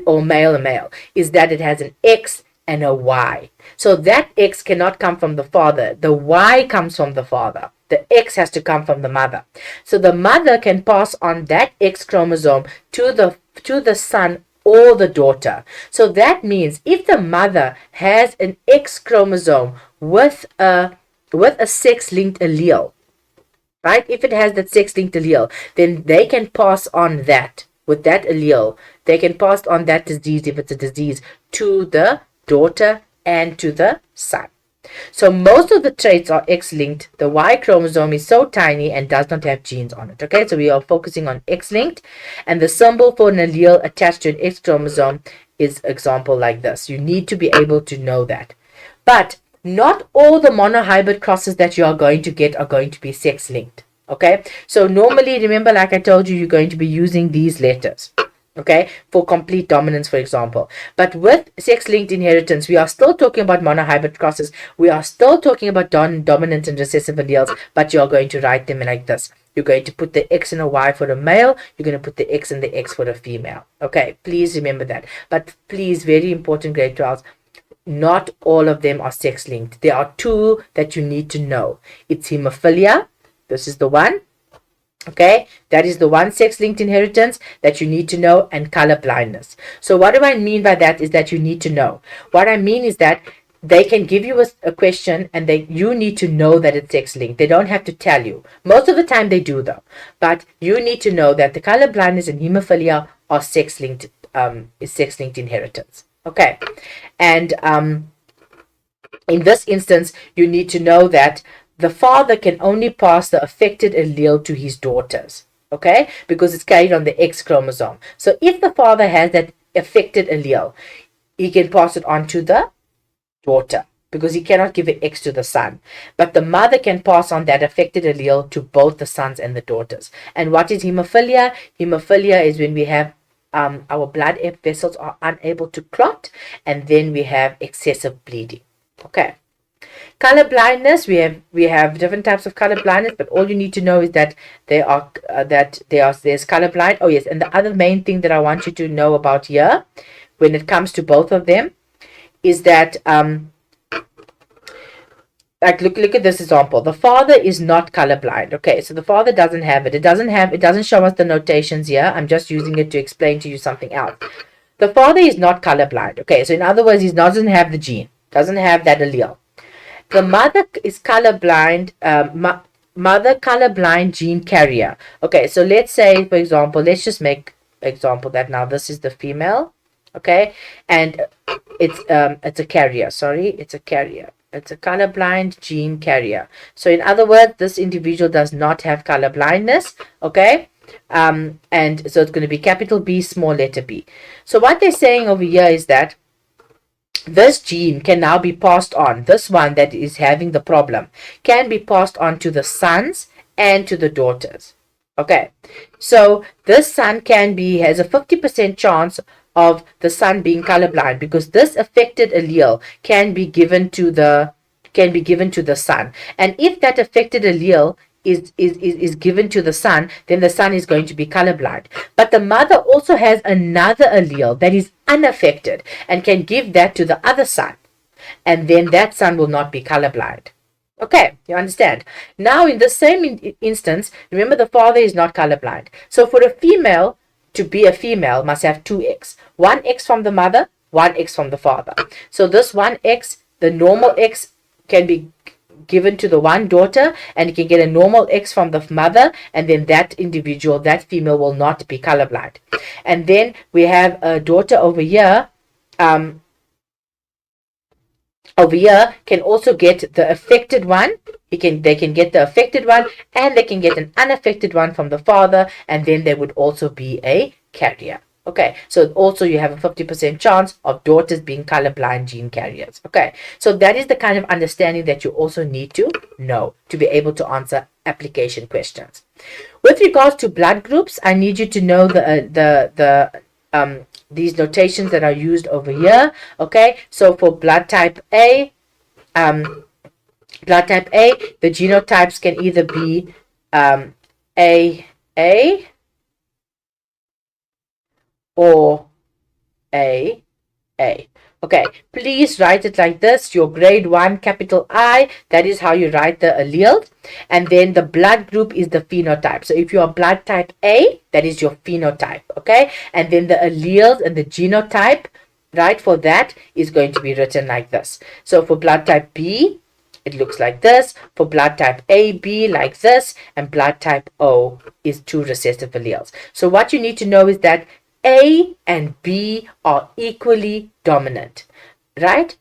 or male a male, is that it has an X and a Y. So that X cannot come from the father. The Y comes from the father. The X has to come from the mother. So the mother can pass on that X chromosome to the son or the daughter. So that means if the mother has an X chromosome with a sex-linked allele, right? If it has that sex-linked allele, then they can pass on that with that allele. They can pass on that disease, if it's a disease, to the daughter and to the son. So most of the traits are X-linked. The Y chromosome is so tiny and does not have genes on it. Okay, so we are focusing on X-linked, and the symbol for an allele attached to an X chromosome is example like this. You need to be able to know that. But not all the monohybrid crosses that you are going to get are going to be sex-linked. Okay, so normally, remember, like I told you, you're going to be using these letters. Okay, for complete dominance, for example. But with sex-linked inheritance, we are still talking about monohybrid crosses. We are still talking about dominant and recessive alleles, but you're going to write them like this. You're going to put the X and a Y for a male. You're going to put the X and the X for a female. Okay, please remember that. But please, very important, grade 12s, not all of them are sex-linked. There are two that you need to know. It's hemophilia. This is the one. Okay, that is the one sex-linked inheritance that you need to know, and color blindness. So what do I mean by that is that you need to know. What I mean is that they can give you a question and you need to know that it's sex-linked. They don't have to tell you. Most of the time they do though. But you need to know that the color blindness and hemophilia are sex-linked, is sex-linked inheritance. Okay, and in this instance, you need to know that the father can only pass the affected allele to his daughters, okay, because it's carried on the X chromosome. So if the father has that affected allele, he can pass it on to the daughter because he cannot give an X to the son. But the mother can pass on that affected allele to both the sons and the daughters. And what is hemophilia? Hemophilia is when we have our blood vessels are unable to clot, and then we have excessive bleeding. Okay. Color blindness, we have different types of color blindness, but all you need to know is that there's color blind. Oh yes, and the other main thing that I want you to know about here, when it comes to both of them, is that like look at this example. The father is not colorblind. Okay, so the father doesn't have it. It doesn't show us the notations here. I'm just using it to explain to you something else. The father is not colorblind. Okay, so in other words, he doesn't have the gene, doesn't have that allele. The mother is colorblind, mother colorblind gene carrier. Okay, so let's say, for example, let's just make example that now this is the female, okay, and it's a carrier. Sorry, it's a carrier. It's a colorblind gene carrier. So in other words, this individual does not have color blindness, okay, and so it's going to be capital B, small letter b. So what they're saying over here is that this gene can now be passed on. This one that is having the problem can be passed on to the sons and to the daughters. Okay, so this son has a 50% chance of the son being colorblind because this affected allele can be given to the son. And if that affected allele is given to the son, then the son is going to be colorblind. But the mother also has another allele that is unaffected and can give that to the other son, and then that son will not be colorblind. Okay, you understand? Now in the same instance, remember the father is not colorblind. So for a female to be a female must have two X. One X from the mother, one X from the father. So this one X, the normal X, can be given to the one daughter, and you can get a normal X from the mother, and then that individual, that female, will not be colorblind. And then we have a daughter over here. Over here can also get the affected one. They can get the affected one, and they can get an unaffected one from the father, and then they would also be a carrier. Okay, so also you have a 50% chance of daughters being colorblind gene carriers. Okay, so that is the kind of understanding that you also need to know to be able to answer application questions. With regards to blood groups, I need you to know these notations that are used over here. Okay, so for blood type A, the genotypes can either be A or A. Okay, please write it like this. Your grade 1 capital I, that is how you write the allele. And then the blood group is the phenotype. So if you are blood type A, that is your phenotype. Okay, and then the alleles and the genotype, right, for that is going to be written like this. So for blood type B, it looks like this. For blood type AB, like this. And blood type O is 2 recessive alleles. So what you need to know is that A and B are equally dominant, right?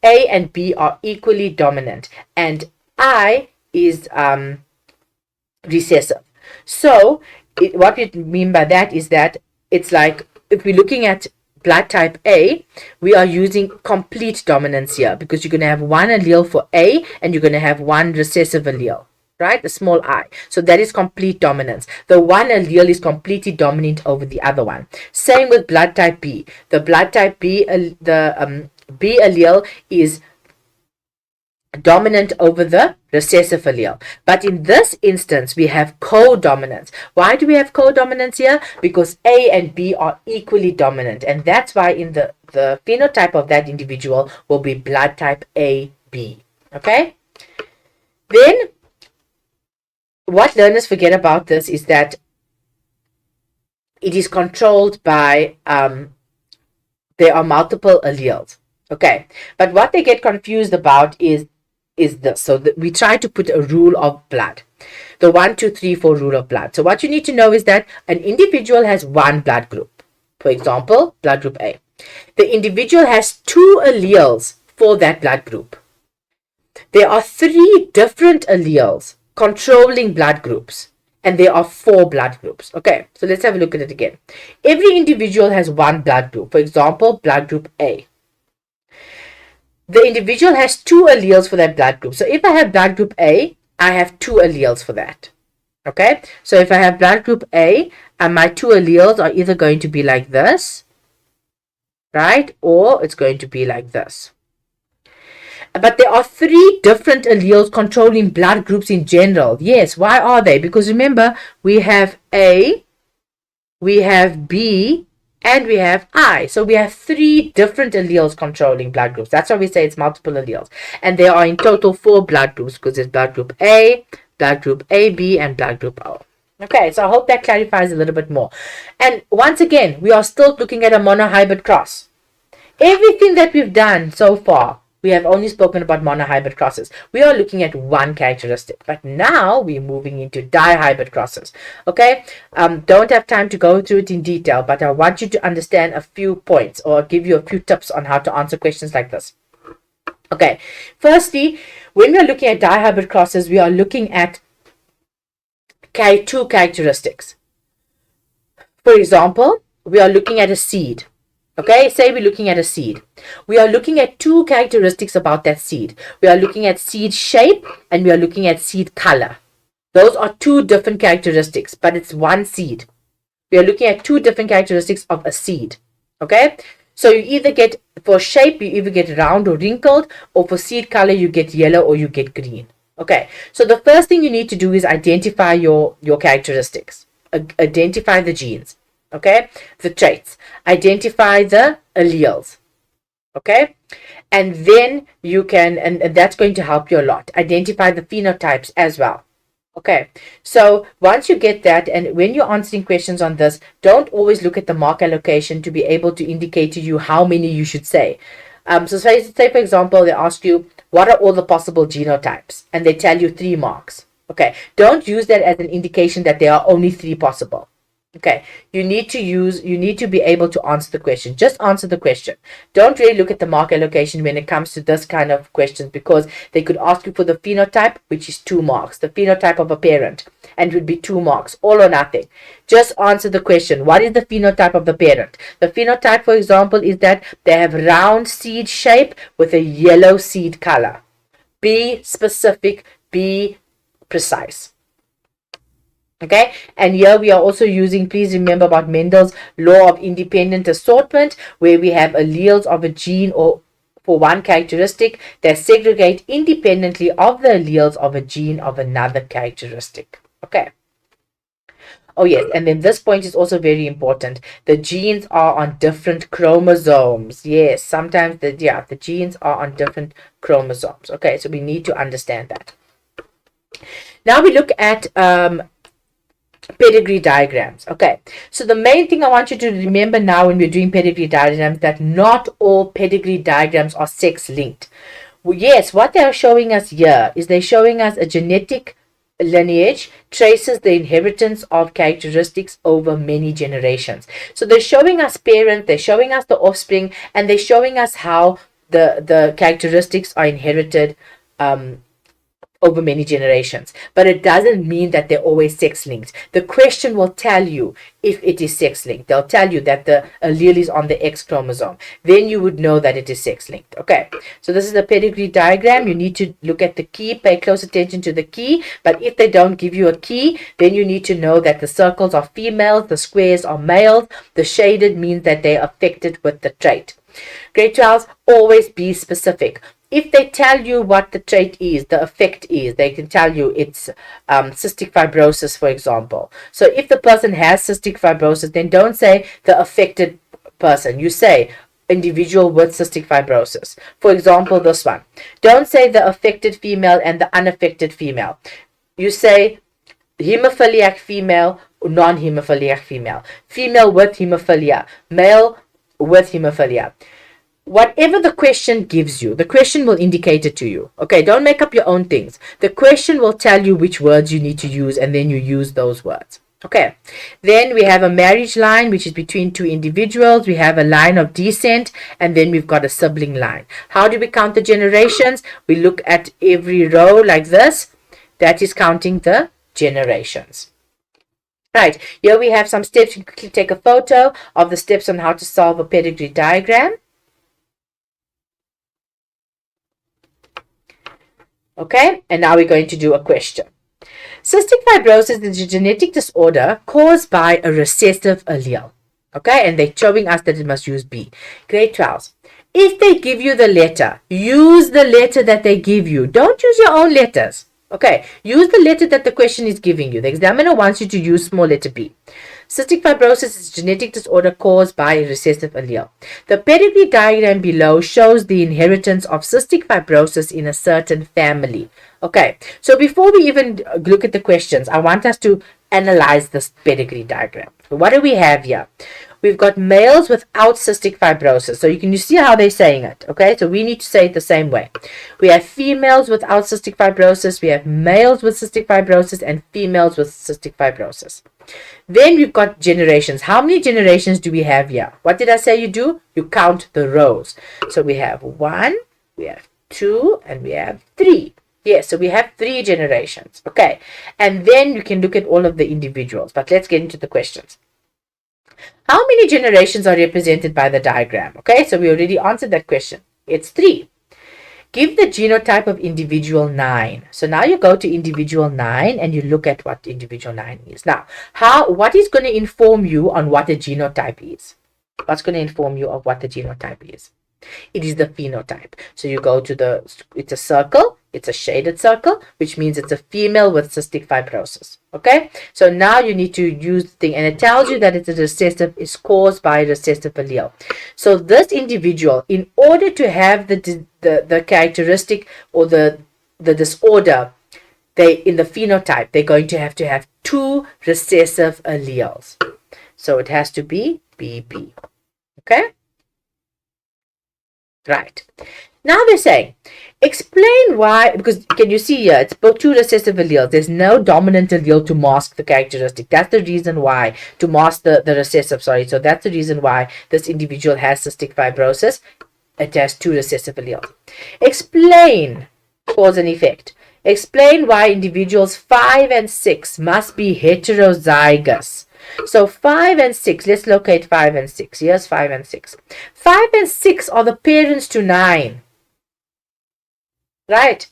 A and B are equally dominant, and I is recessive. So what we mean by that is that it's like if we're looking at blood type A, we are using complete dominance here because you're going to have one allele for A and you're going to have one recessive allele, right? The small I. So that is complete dominance. The one allele is completely dominant over the other one. Same with blood type B. The blood type B, B allele is dominant over the recessive allele. But in this instance, we have co-dominance. Why do we have co-dominance here? Because A and B are equally dominant. And that's why in the phenotype of that individual will be blood type AB. Okay? Then, what learners forget about this is that it is controlled by, there are multiple alleles. Okay, but what they get confused about is this. So we try to put a rule of blood, the 1, 2, 3, 4 rule of blood. So what you need to know is that an individual has one blood group. For example, blood group A. The individual has 2 alleles for that blood group. There are 3 different alleles controlling blood groups, and there are 4 blood groups. Okay, so let's have a look at it again. Every individual has one blood group. For example, blood group A. The individual has 2 alleles for that blood group. So if I have blood group A, I have 2 alleles for that. Okay, so if I have blood group A, and my 2 alleles are either going to be like this, right, or it's going to be like this. But there are 3 different alleles controlling blood groups in general. Yes, why are they? Because remember, we have A, we have B, and we have I. So we have 3 different alleles controlling blood groups. That's why we say it's multiple alleles. And there are in total 4 blood groups because there's blood group A, blood group AB, and blood group O. Okay, so I hope that clarifies a little bit more. And once again, we are still looking at a monohybrid cross. Everything that we've done so far, we have only spoken about monohybrid crosses. We are looking at one characteristic, but now we're moving into dihybrid crosses. Okay, don't have time to go through it in detail, but I want you to understand a few points or give you a few tips on how to answer questions like this. Okay, firstly, when we're looking at dihybrid crosses, we are looking at 2 characteristics. For example, we are looking at a seed. Okay, say we're looking at a seed. We are looking at 2 characteristics about that seed. We are looking at seed shape and we are looking at seed color. Those are 2 different characteristics, but it's one seed. We are looking at 2 different characteristics of a seed. Okay, so you either get, for shape, you either get round or wrinkled, or for seed color, you get yellow or you get green. Okay, so the first thing you need to do is identify your characteristics. Identify the genes. Okay, the traits, identify the alleles. Okay, and then you can, and that's going to help you a lot, identify the phenotypes as well. Okay, so once you get that, and when you're answering questions on this, don't always look at the mark allocation to be able to indicate to you how many you should say. So say for example, they ask you, what are all the possible genotypes? And they tell you 3 marks. Okay, don't use that as an indication that there are only 3 possible. Okay, you need to be able to answer the question. Just answer the question. Don't really look at the mark allocation when it comes to this kind of questions, because they could ask you for the phenotype, which is 2 marks, the phenotype of a parent, and it would be 2 marks, all or nothing. Just answer the question. What is the phenotype of the parent? The phenotype, for example, is that they have round seed shape with a yellow seed color. Be specific, be precise. Okay, and here we are also using, please remember about Mendel's law of independent assortment, where we have alleles of a gene or for one characteristic that segregate independently of the alleles of a gene of another characteristic. Okay. Oh yes, and then this point is also very important. The genes are on different chromosomes. Yes, sometimes the genes are on different chromosomes. Okay, so we need to understand that. Now we look at pedigree diagrams. Okay, so the main thing I want you to remember now when we're doing pedigree diagrams, that not all pedigree diagrams are sex linked. Well, yes, what they're showing us here is they're showing us a genetic lineage traces the inheritance of characteristics over many generations. So they're showing us parents, they're showing us the offspring, and they're showing us how the characteristics are inherited over many generations. But it doesn't mean that they're always sex linked. The question will tell you if it is sex linked. They'll tell you that the allele is on the X chromosome. Then you would know that it is sex linked. Okay, so this is the pedigree diagram. You need to look at the key, pay close attention to the key. But if they don't give you a key, then you need to know that the circles are females, the squares are males, the shaded means that they're affected with the trait. Grade 12, always be specific. If they tell you what the trait is, the effect is, they can tell you it's cystic fibrosis, for example. So if the person has cystic fibrosis, then don't say the affected person. You say individual with cystic fibrosis. For example, this one. Don't say the affected female and the unaffected female. You say hemophiliac female, non-hemophiliac female, female with hemophilia, male with hemophilia. Whatever the question gives you, the question will indicate it to you. Okay, don't make up your own things. The question will tell you which words you need to use, and then you use those words. Okay, then we have a marriage line, which is between two individuals. We have a line of descent, and then we've got a sibling line. How do we count the generations? We look at every row like this. That is counting the generations. Right, here we have some steps. You can quickly take a photo of the steps on how to solve a pedigree diagram. Okay, and now we're going to do a question. Cystic fibrosis is a genetic disorder caused by a recessive allele. Okay, and they're showing us that it must use B. Grade 12. If they give you the letter, use the letter that they give you. Don't use your own letters. Okay, use the letter that the question is giving you. The examiner wants you to use small letter B. Cystic fibrosis is a genetic disorder caused by a recessive allele. The pedigree diagram below shows the inheritance of cystic fibrosis in a certain family. Okay, so before we even look at the questions, I want us to analyze this pedigree diagram. So what do we have here? We've got males without cystic fibrosis. So you see how they're saying it. Okay, so we need to say it the same way. We have females without cystic fibrosis. We have males with cystic fibrosis and females with cystic fibrosis. Then we've got generations. How many generations do we have here? What did I say you do? You count the rows. So we have 1, we have 2, and we have 3. Yes, so we have 3 generations. Okay, and then you can look at all of the individuals. But let's get into the questions. How many generations are represented by the diagram? Okay, so we already answered that question. It's 3. Give the genotype of individual 9. So now you go to individual 9 and you look at what individual 9 is. Now, what is going to inform you on what a genotype is? What's going to inform you of what the genotype is? It is the phenotype. So you go to it's a circle, it's a shaded circle, which means it's a female with cystic fibrosis. Okay, so now you need to use the thing, and it tells you that it's a recessive, is caused by a recessive allele. So this individual, in order to have the characteristic or the disorder, in the phenotype, they're going to have 2 recessive alleles. So it has to be BB. Okay. Right. Now they're saying, explain why, because can you see here, it's both 2 recessive alleles. There's no dominant allele to mask the characteristic. That's the reason why, to mask the recessive, sorry. So that's the reason why this individual has cystic fibrosis. It has 2 recessive alleles. Explain cause and effect. Explain why individuals 5 and 6 must be heterozygous. So 5 and 6, let's locate 5 and 6. Here's 5 and 6. 5 and 6 are the parents to 9. Right?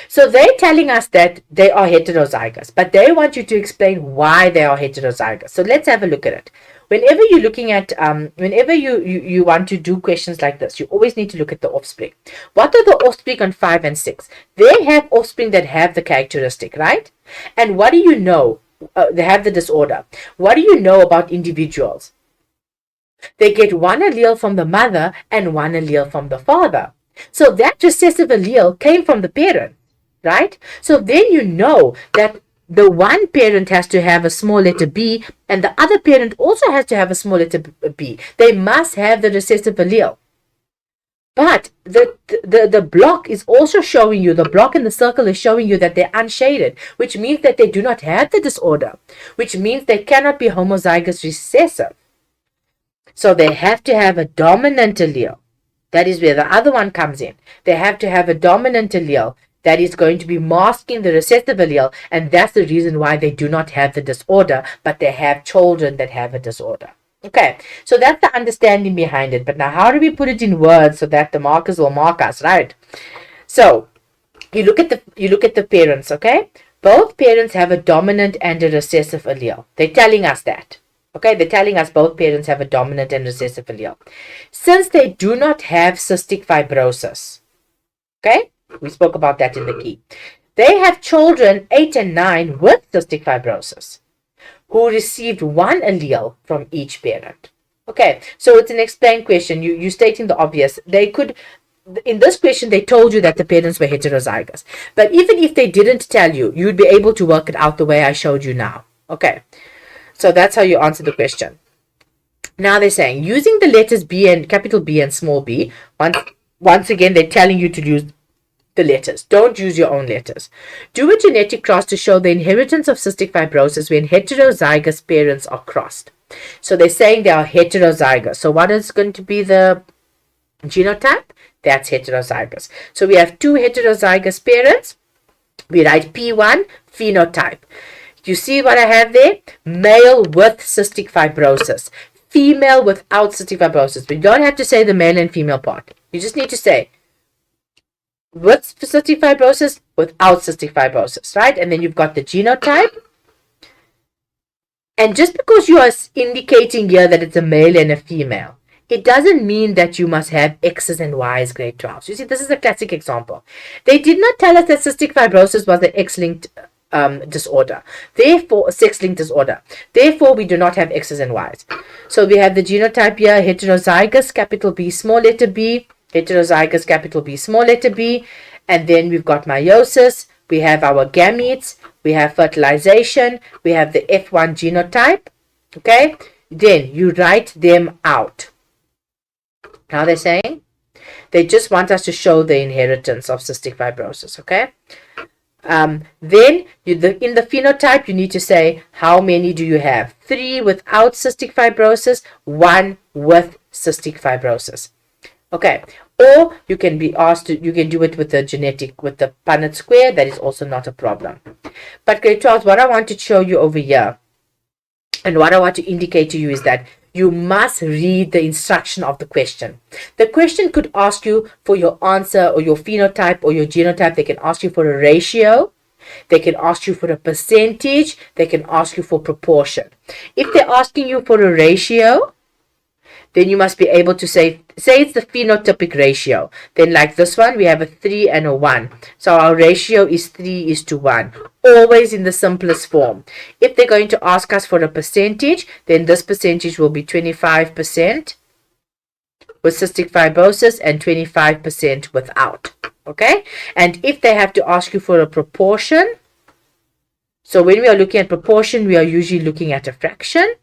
So they're telling us that they are heterozygous, but they want you to explain why they are heterozygous. So let's have a look at it. Whenever you're looking at, whenever you want to do questions like this, you always need to look at the offspring. What are the offspring on 5 and 6? They have offspring that have the characteristic, right? And what do you know? They have the disorder. What do you know about individuals? They get one allele from the mother and one allele from the father. So that recessive allele came from the parent, right? So then you know that the one parent has to have a small letter b and the other parent also has to have a small letter b. They must have the recessive allele. But the block is also showing you, the block in the circle is showing you that they're unshaded, which means that they do not have the disorder, which means they cannot be homozygous recessive. So they have to have a dominant allele. That is where the other one comes in. They have to have a dominant allele that is going to be masking the recessive allele, and that's the reason why they do not have the disorder, but they have children that have a disorder. Okay, so that's the understanding behind it. But now how do we put it in words so that the markers will mark us, right? So you look at the parents, okay? Both parents have a dominant and a recessive allele. They're telling us that. Okay, they're telling us both parents have a dominant and recessive allele. Since they do not have cystic fibrosis, okay, we spoke about that in the key. They have children 8 and 9 with cystic fibrosis who received one allele from each parent. Okay, so it's an explained question. You're stating the obvious. They could, in this question, they told you that the parents were heterozygous. But even if they didn't tell you, you'd be able to work it out the way I showed you now. Okay, so that's how you answer the question. Now they're saying, using the letters B and capital B and small b, once again, they're telling you to use the letters. Don't use your own letters. Do a genetic cross to show the inheritance of cystic fibrosis when heterozygous parents are crossed. So they're saying they are heterozygous. So what is going to be the genotype? That's heterozygous. So we have two heterozygous parents. We write P1, phenotype. You see what I have there? Male with cystic fibrosis. Female without cystic fibrosis. We don't have to say the male and female part. You just need to say with cystic fibrosis, without cystic fibrosis, right? And then you've got the genotype. And just because you are indicating here that it's a male and a female, it doesn't mean that you must have X's and Y's grade 12s. You see, this is a classic example. They did not tell us that cystic fibrosis was the X-linked disorder. Therefore, sex-linked disorder. Therefore, we do not have X's and Y's. So we have the genotype here, heterozygous, capital B, small letter b, heterozygous, capital B, small letter b, and then we've got meiosis, we have our gametes, we have fertilization, we have the F1 genotype, okay? Then you write them out. Now they're saying they just want us to show the inheritance of cystic fibrosis, okay? Then in the phenotype, you need to say how many do you have? 3 without cystic fibrosis, 1 with cystic fibrosis. Okay, or you can be asked to, you can do it with the genetic, with the Punnett square. That is also not a problem. But grade 12, what I want to show you over here, and what I want to indicate to you is that you must read the instruction of the question. The question could ask you for your answer or your phenotype or your genotype. They can ask you for a ratio. They can ask you for a percentage. They can ask you for proportion. If they're asking you for a ratio, then you must be able to say it's the phenotypic ratio. Then like this one, we have a 3 and a 1. So our ratio is 3:1. Always in the simplest form. If they're going to ask us for a percentage, then this percentage will be 25% with cystic fibrosis and 25% without. Okay? And if they have to ask you for a proportion, so when we are looking at proportion, we are usually looking at a fraction.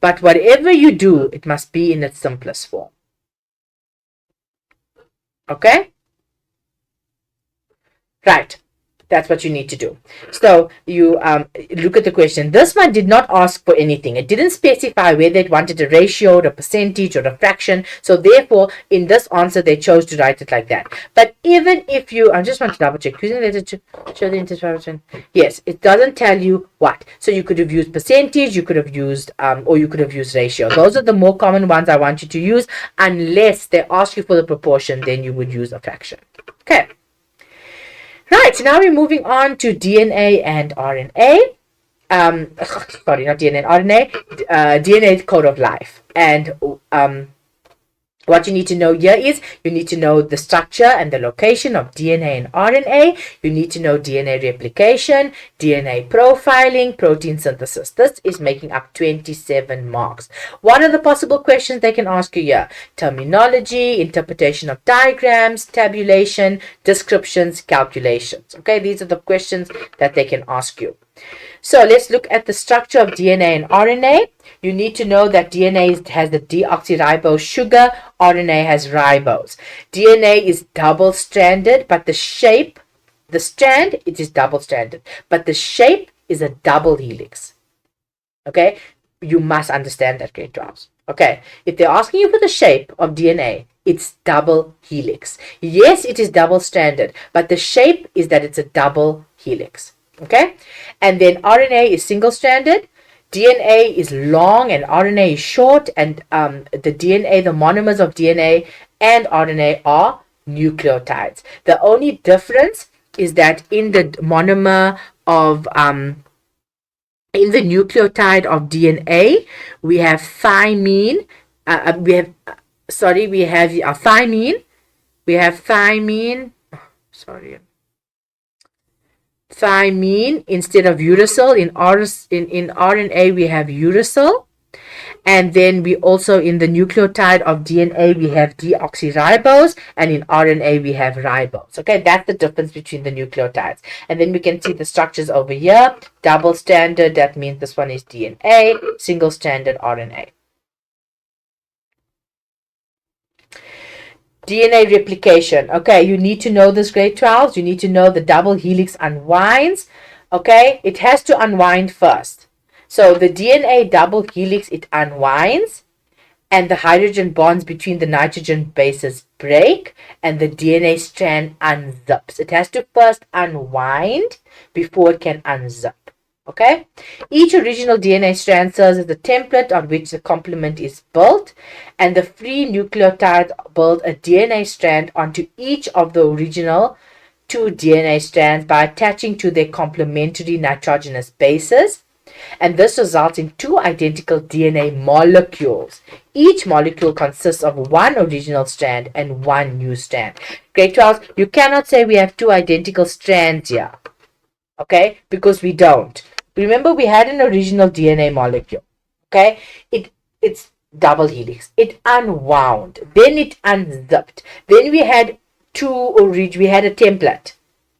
But whatever you do, it must be in its simplest form. Okay? Right. That's what you need to do. So you look at the question. This one did not ask for anything. It didn't specify whether it wanted a ratio or a percentage or a fraction. So therefore, in this answer, they chose to write it like that. But even if you, I just want to double check. Using letter to show the interpretation. Yes, it doesn't tell you what. So you could have used percentage, you could have used, or you could have used ratio. Those are the more common ones I want you to use. Unless they ask you for the proportion, then you would use a fraction. Okay. Right, now we're moving on to DNA and RNA. Sorry, not DNA and RNA. DNA code of life. And what you need to know here is you need to know the structure and the location of DNA and RNA. You need to know DNA replication, DNA profiling, protein synthesis. This is making up 27 marks. What are the possible questions they can ask you here? Terminology, interpretation of diagrams, tabulation, descriptions, calculations. Okay, these are the questions that they can ask you. So let's look at the structure of DNA and RNA. You need to know that DNA has the deoxyribose sugar, RNA has ribose. DNA is double-stranded, but the shape, the strand, it is double-stranded, but the shape is a double helix. Okay, you must understand that, grade 12s. Okay, if they're asking you for the shape of DNA, it's double helix. Yes, it is double-stranded, but the shape is that it's a double helix. Okay, and then RNA is single-stranded, DNA is long and RNA is short, and the DNA, the monomers of DNA and RNA are nucleotides. The only difference is that in the monomer of in the nucleotide of DNA, we have thymine. We have thymine. We have thymine. Sorry. Thymine instead of uracil. In RNA we have uracil, and then we also in the nucleotide of DNA we have deoxyribose, and in RNA we have ribose. Okay, that's the difference between the nucleotides. And then we can see the structures over here. Double stranded, that means this one is DNA. Single stranded, RNA. DNA replication. Okay, you need to know this, grade 12s. You need to know the double helix unwinds. Okay, it has to unwind first. So the DNA double helix, it unwinds, and the hydrogen bonds between the nitrogen bases break, and the DNA strand unzips. It has to first unwind before it can unzip. Okay, each original DNA strand serves as the template on which the complement is built, and the free nucleotides build a DNA strand onto each of the original 2 DNA strands by attaching to their complementary nitrogenous bases, and this results in 2 identical DNA molecules. Each molecule consists of 1 original strand and 1 new strand. Grade 12, you cannot say we have 2 identical strands here, okay, because we don't. Remember, we had an original DNA molecule. Okay, it's double helix. It unwound, then it unzipped. Then we had we had a template.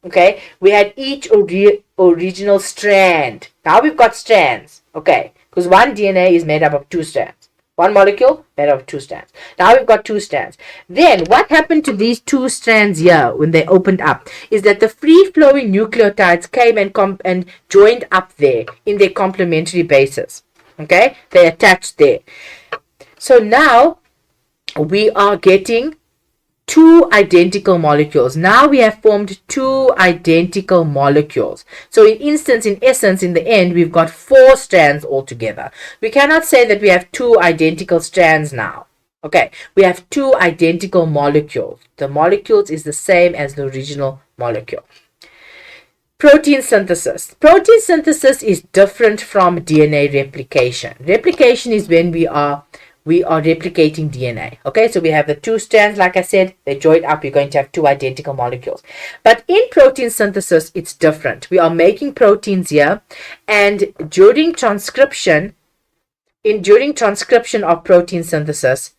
Okay, we had each original strand. Now we've got strands. Okay, because one DNA is made up of 2 strands. One molecule made up of 2 strands. Now we've got 2 strands. Then what happened to these 2 strands here when they opened up is that the free-flowing nucleotides came and joined up there in their complementary bases. Okay, they attached there. So now we are getting 2 identical molecules. Now we have formed 2 identical molecules. So in essence, in the end, we've got 4 strands altogether. We cannot say that we have 2 identical strands now. Okay, we have 2 identical molecules. The molecules is the same as the original molecule. Protein synthesis. Protein synthesis is different from DNA replication. Replication is when we are replicating DNA. Okay, so we have the 2 strands, like I said, they join up, you're going to have 2 identical molecules. But in protein synthesis, it's different. We are making proteins here, and during transcription of protein synthesis,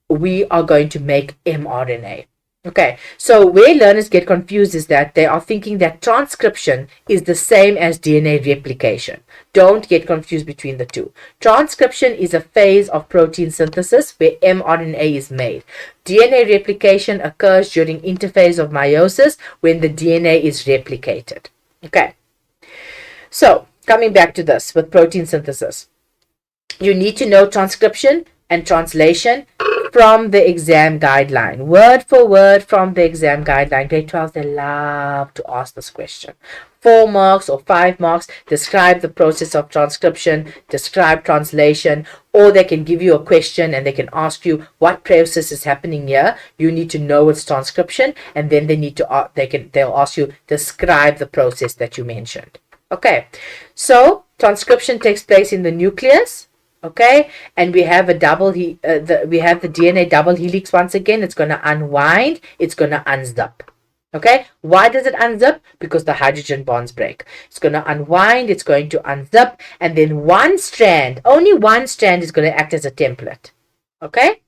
we are going to make mRNA. Okay, so where learners get confused is that they are thinking that transcription is the same as DNA replication. Don't get confused between the two. Transcription is a phase of protein synthesis where mRNA is made. DNA replication occurs during interphase of meiosis when the DNA is replicated. Okay, so coming back to this with protein synthesis, you need to know transcription and translation from the exam guideline. Word for word from the exam guideline. Grade 12, they love to ask this question. 4 marks or 5 marks. Describe the process of transcription. Describe translation. Or they can give you a question and they can ask you what process is happening here. You need to know it's transcription, and then they need to they'll ask you describe the process that you mentioned. Okay, so transcription takes place in the nucleus. Okay, and we have we have the DNA double helix once again. It's going to unwind. It's going to unzip. Okay, why does it unzip? Because the hydrogen bonds break. It's going to unwind. It's going to unzip, and then one strand, only one strand, is going to act as a template. Okay.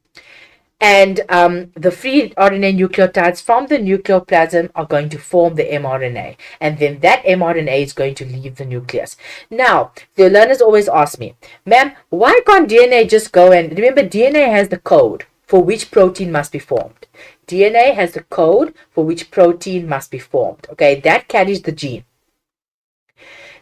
And the free RNA nucleotides from the nucleoplasm are going to form the mRNA. And then that mRNA is going to leave the nucleus. Now, the learners always ask me, ma'am, why can't DNA just go and... Remember, DNA has the code for which protein must be formed. DNA has the code for which protein must be formed. Okay, that carries the gene.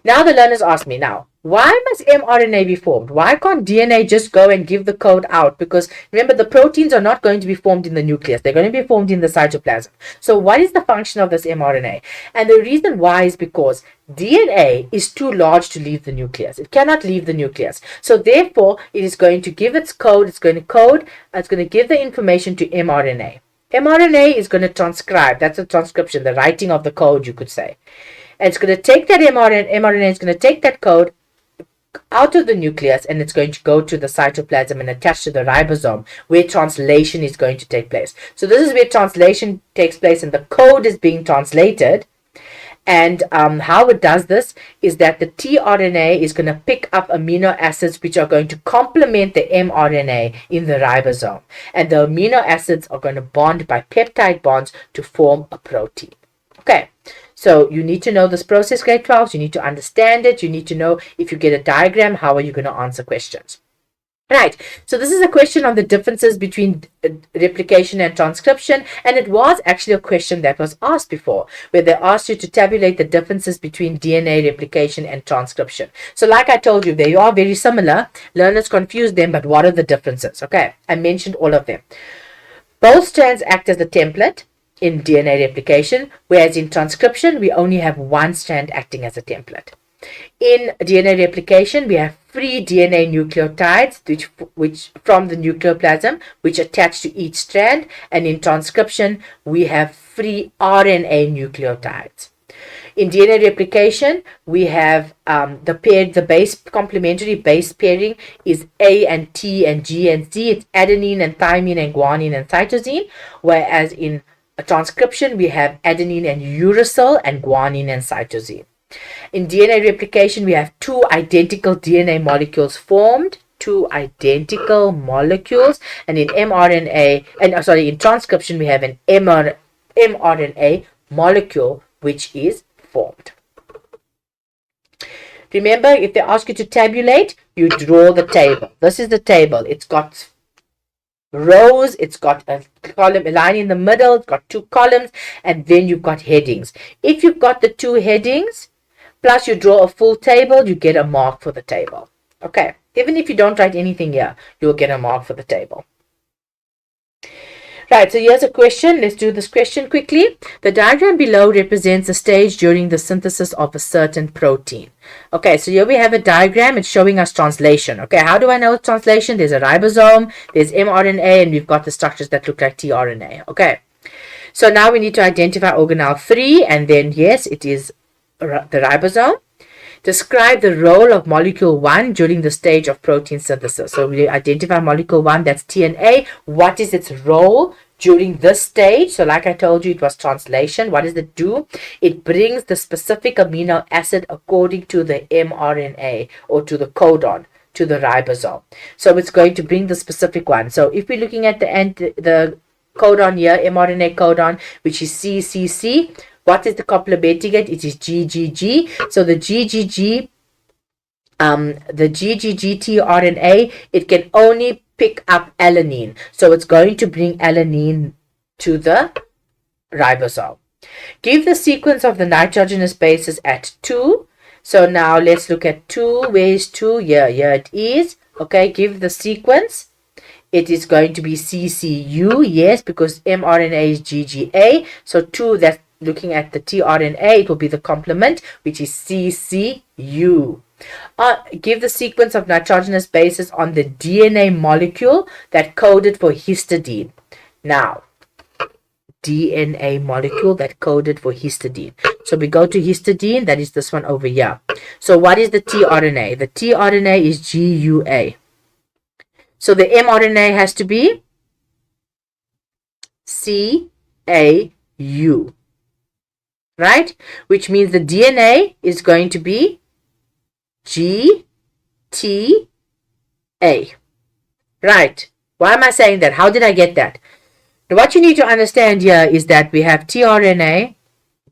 Now the learners ask me, now, why must mRNA be formed? Why can't DNA just go and give the code out? Because remember, the proteins are not going to be formed in the nucleus. They're going to be formed in the cytoplasm. So what is the function of this mRNA? And the reason why is because DNA is too large to leave the nucleus. It cannot leave the nucleus. So therefore, it is going to give its code. It's going to give the information to mRNA. mRNA is going to transcribe. That's a transcription, the writing of the code, you could say. And it's going to take that mRNA is going to take that code out of the nucleus, and it's going to go to the cytoplasm and attach to the ribosome, where translation is going to take place. So this is where translation takes place, and the code is being translated. And how it does this is that the tRNA is going to pick up amino acids which are going to complement the mRNA in the ribosome. And the amino acids are going to bond by peptide bonds to form a protein. Okay, so you need to know this process, grade 12. You need to understand it. You need to know, if you get a diagram, how are you going to answer questions. Right, so this is a question on the differences between replication and transcription, and it was actually a question that was asked before, where they asked you to tabulate the differences between DNA replication and transcription. So like I told you, they are very similar. Learners confuse them, but what are the differences? Okay, I mentioned all of them. Both strands act as a template in DNA replication, whereas in transcription, we only have one strand acting as a template. In DNA replication, we have free DNA nucleotides which from the nucleoplasm, which attach to each strand, and in transcription, we have free RNA nucleotides. In DNA replication, we have the base complementary base pairing is A and T and G and Z. It's adenine and thymine and guanine and cytosine, whereas in a transcription, we have adenine and uracil and guanine and cytosine. In DNA replication, we have two identical DNA molecules formed, and in in transcription, we have an mRNA molecule which is formed. Remember, if they ask you to tabulate, you draw the table. This is the table. It's got rows, it's got a line in the middle, it's got 2 columns, and then you've got headings. If you've got the 2 headings, plus you draw a full table, you get a mark for the table. Okay, even if you don't write anything here, you'll get a mark for the table. Right, so here's a question. Let's do this question quickly. The diagram below represents a stage during the synthesis of a certain protein. Okay, so here we have a diagram. It's showing us translation. Okay, how do I know translation? There's a ribosome, there's mRNA, and we've got the structures that look like tRNA. Okay, so now we need to identify organelle 3, and then yes, it is the ribosome. Describe the role of molecule 1 during the stage of protein synthesis. So we identify molecule 1, that's TNA. What is its role during this stage? So like I told you, it was translation. What does it do? It brings the specific amino acid according to the mRNA or to the codon to the ribosome. So it's going to bring the specific one. So if we're looking at the codon here, mRNA codon, which is CCC, what is the complementing it? It is GGG. So the GGG tRNA, it can only pick up alanine. So it's going to bring alanine to the ribosome. Give the sequence of the nitrogenous bases at 2. So now let's look at 2. Where is 2? Here it is. Okay, give the sequence it is going to be CCU, yes, because mRNA is GGA. So 2, that's looking at the tRNA, it will be the complement, which is CCU. Give the sequence of nitrogenous bases on the DNA molecule that coded for histidine. Now, DNA molecule that coded for histidine. So we go to histidine, that is this one over here. So what is the tRNA? The tRNA is GUA. So the mRNA has to be CAU, right? Which means the DNA is going to be GTA. Right. Why am I saying that? How did I get that? What you need to understand here is that we have tRNA,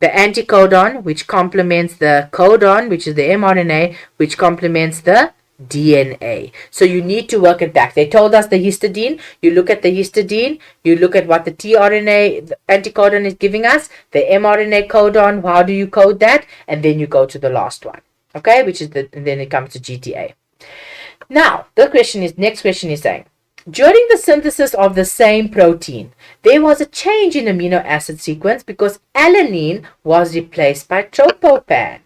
the anticodon, which complements the codon, which is the mRNA, which complements the DNA. So you need to work it back. They told us the histidine. You look at the histidine. You look at what the tRNA, the anticodon is giving us. The mRNA codon, how do you code that? And then you go to the last one. Okay, which is and then it comes to GTA. Now, next question is saying, during the synthesis of the same protein, there was a change in amino acid sequence because alanine was replaced by tryptophan.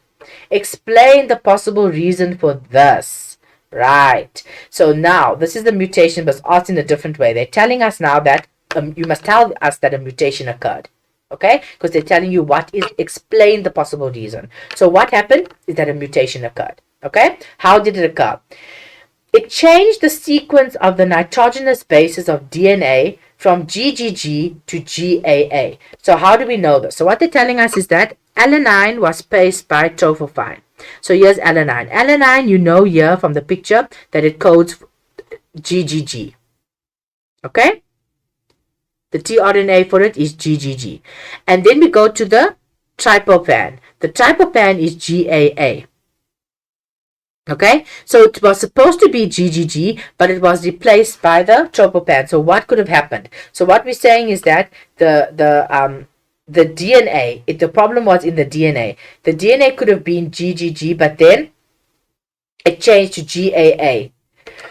Explain the possible reason for this. Right. So now, this is the mutation, but asked in a different way. They're telling us now that you must tell us that a mutation occurred. Okay? Because they're telling you explain the possible reason. So what happened is that a mutation occurred. Okay? How did it occur? It changed the sequence of the nitrogenous bases of DNA from GGG to GAA. So how do we know this? So what they're telling us is that alanine was replaced by tryptophan. So here's alanine. Alanine, you know here from the picture that it codes GGG. Okay? The tRNA for it is GGG. And then we go to the tryptophan. The tryptophan is GAA. Okay, so it was supposed to be GGG, but it was replaced by the tryptophan. So what could have happened? So what we're saying is that the DNA, the problem was in the DNA. The DNA could have been GGG, but then it changed to GAA.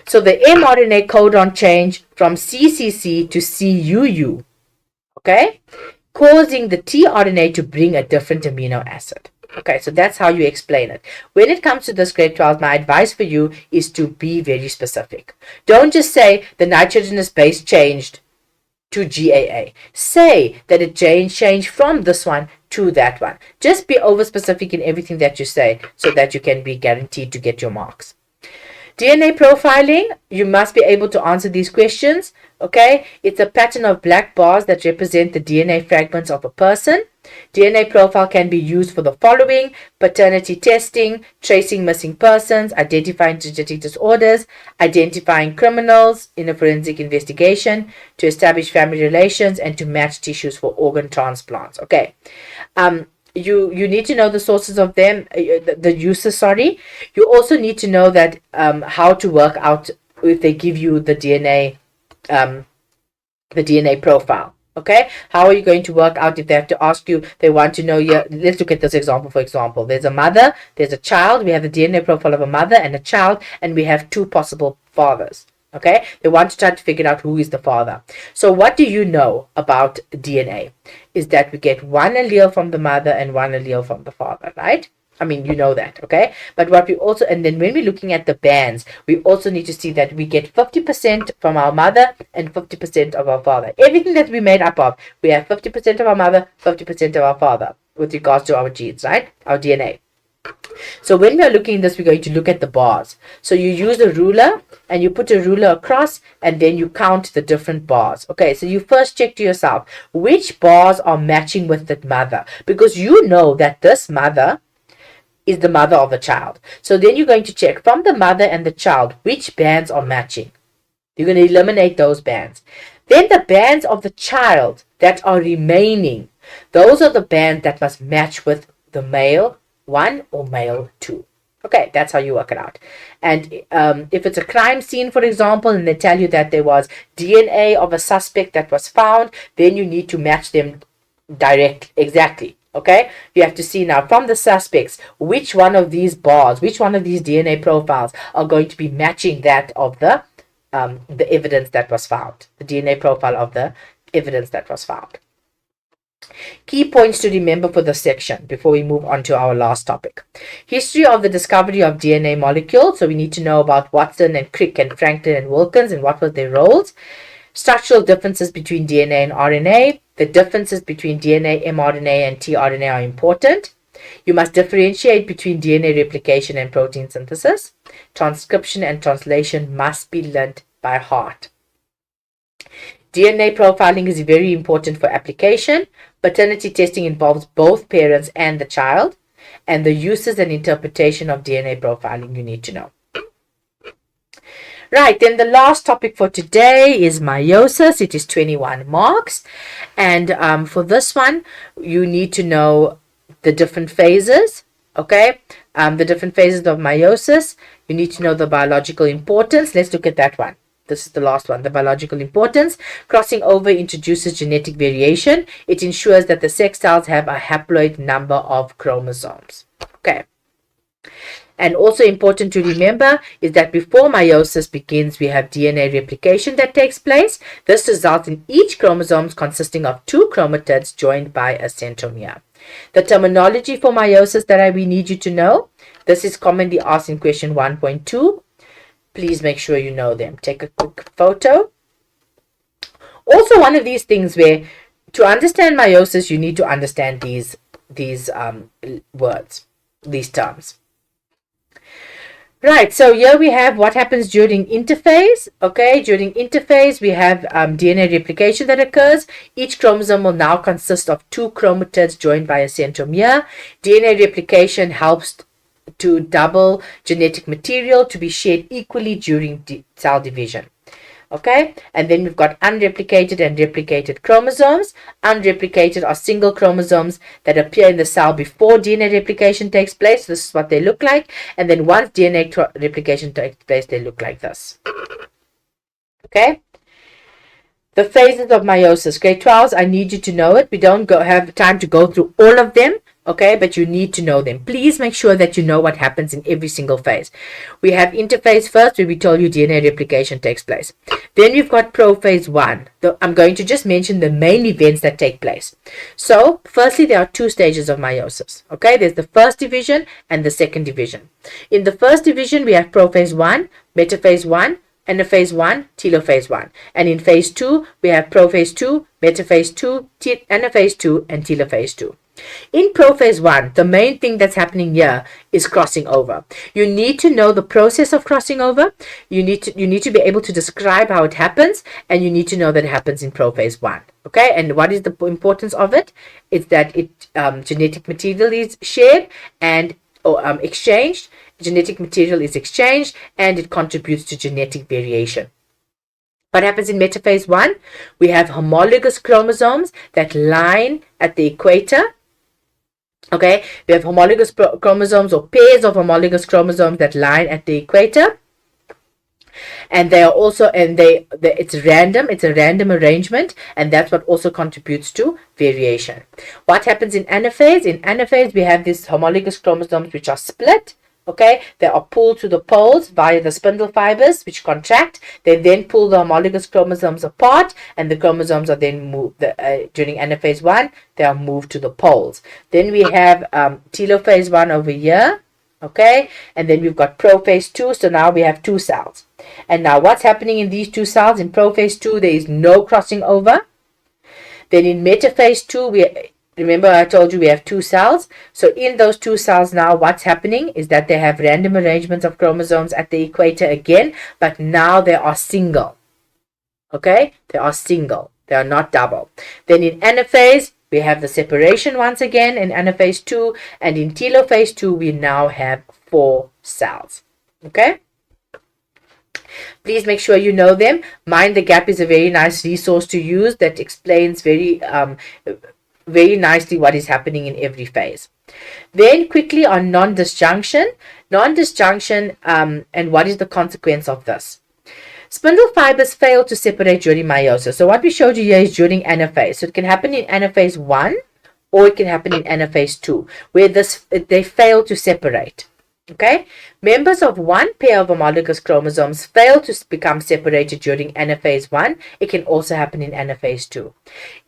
So the mRNA codon changed from CCC to CUU, okay, causing the tRNA to bring a different amino acid. Okay, so that's how you explain it. When it comes to this grade 12, my advice for you is to be very specific. Don't just say the nitrogenous base changed to GAA. Say that it changed from this one to that one. Just be over specific in everything that you say so that you can be guaranteed to get your marks. DNA profiling, you must be able to answer these questions. Okay, it's a pattern of black bars that represent the DNA fragments of a person. DNA profile can be used for the following: paternity testing, tracing missing persons, identifying genetic disorders, identifying criminals in a forensic investigation, to establish family relations, and to match tissues for organ transplants. Okay. You need to know the sources of them, the uses, sorry. You also need to know that how to work out if they give you the DNA profile. Okay, how are you going to work out if they have to ask you, they want to know your, let's look at this example. For example, there's a mother, there's a child, we have the DNA profile of a mother and a child, and we have 2 possible fathers. Okay, they want to try to figure out who is the father. So what do you know about DNA? Is that we get 1 allele from the mother and 1 allele from the father, right? I mean, you know that, okay? But what we also, and then when we're looking at the bands, we also need to see that we get 50% from our mother and 50% of our father. Everything that we made up of, we have 50% of our mother, 50% of our father with regards to our genes, right? Our DNA. So when we are looking at this, we're going to look at the bars. So you use a ruler and you put a ruler across and then you count the different bars. Okay, so you first check to yourself which bars are matching with that mother, because you know that this mother is the mother of the child. So then you're going to check from the mother and the child which bands are matching. You're going to eliminate those bands. Then the bands of the child that are remaining, those are the bands that must match with the male 1 or male 2. Okay, that's how you work it out. And if it's a crime scene, for example, and they tell you that there was DNA of a suspect that was found, then you need to match them exactly. Okay, you have to see now from the suspects which one of these bars, which one of these DNA profiles are going to be matching that of the the evidence that was found, the DNA profile of the evidence that was found. Key points to remember for this section before we move on to our last topic. History of the discovery of DNA molecules. So we need to know about Watson and Crick and Franklin and Wilkins and what were their roles. Structural differences between DNA and RNA. The differences between DNA, mRNA, and tRNA are important. You must differentiate between DNA replication and protein synthesis. Transcription and translation must be learnt by heart. DNA profiling is very important for application. Paternity testing involves both parents and the child, and the uses and interpretation of DNA profiling you need to know. Right, then the last topic for today is meiosis. It is 21 marks, and for this one, you need to know the different phases, okay? The different phases of meiosis. You need to know the biological importance. Let's look at that one. This is the last one, the biological importance. Crossing over introduces genetic variation. It ensures that the sex cells have a haploid number of chromosomes. Okay. And also important to remember is that before meiosis begins, we have DNA replication that takes place. This results in each chromosome consisting of 2 chromatids joined by a centromere. The terminology for meiosis that we need you to know. This is commonly asked in question 1.2. Please make sure you know them. Take a quick photo. Also, one of these things where to understand meiosis, you need to understand these words, these terms. Right, so here we have what happens during interphase. Okay, during interphase, we have DNA replication that occurs. Each chromosome will now consist of 2 chromatids joined by a centromere. DNA replication helps to double genetic material to be shared equally during cell division. Okay, and then we've got unreplicated and replicated chromosomes. Unreplicated are single chromosomes that appear in the cell before DNA replication takes place. This is what they look like. And then once DNA replication takes place, they look like this. Okay. The phases of meiosis. Grade 12s, I need you to know it. We don't have time to go through all of them. Okay, but you need to know them. Please make sure that you know what happens in every single phase. We have interphase first, where we told you DNA replication takes place. Then we've got prophase 1. I'm going to just mention the main events that take place. So, firstly, there are 2 stages of meiosis. Okay, there's the first division and the second division. In the first division, we have prophase 1, metaphase 1, anaphase 1, telophase 1. And in phase 2, we have prophase 2, metaphase 2, anaphase 2, and telophase 2. In prophase 1, the main thing that's happening here is crossing over. You need to know the process of crossing over. You need to be able to describe how it happens, and you need to know that it happens in prophase 1. Okay, and what is the importance of it? It's that genetic material is shared and exchanged. Genetic material is exchanged, and it contributes to genetic variation. What happens in metaphase 1? We have homologous chromosomes that line at the equator. Okay, we have homologous chromosomes or pairs of homologous chromosomes that line at the equator. And they are also, it's random, it's a random arrangement, and that's what also contributes to variation. What happens in anaphase? In anaphase, we have these homologous chromosomes which are split. Okay, they are pulled to the poles via the spindle fibers which contract. They then pull the homologous chromosomes apart, and the chromosomes are then moved. During anaphase 1, they are moved to the poles. Then we have telophase 1 over here. Okay, and then we've got prophase 2. So now we have 2 cells. And now what's happening in these 2 cells? In prophase 2, there is no crossing over. Then in metaphase 2, remember I told you we have 2 cells. So in those 2 cells now, what's happening is that they have random arrangements of chromosomes at the equator again, but now they are single. Okay, they are single. They are not double. Then in anaphase, we have the separation once again in anaphase 2, and in telophase 2, we now have 4 cells. Okay. Please make sure you know them. Mind the Gap is a very nice resource to use that explains very nicely what is happening in every phase. Then quickly on non-disjunction. Non-disjunction, and what is the consequence of this? Spindle fibers fail to separate during meiosis. So what we showed you here is during anaphase. So it can happen in anaphase 1 or it can happen in anaphase 2, where they fail to separate. Okay, members of one pair of homologous chromosomes fail to become separated during anaphase 1. It can also happen in anaphase 2.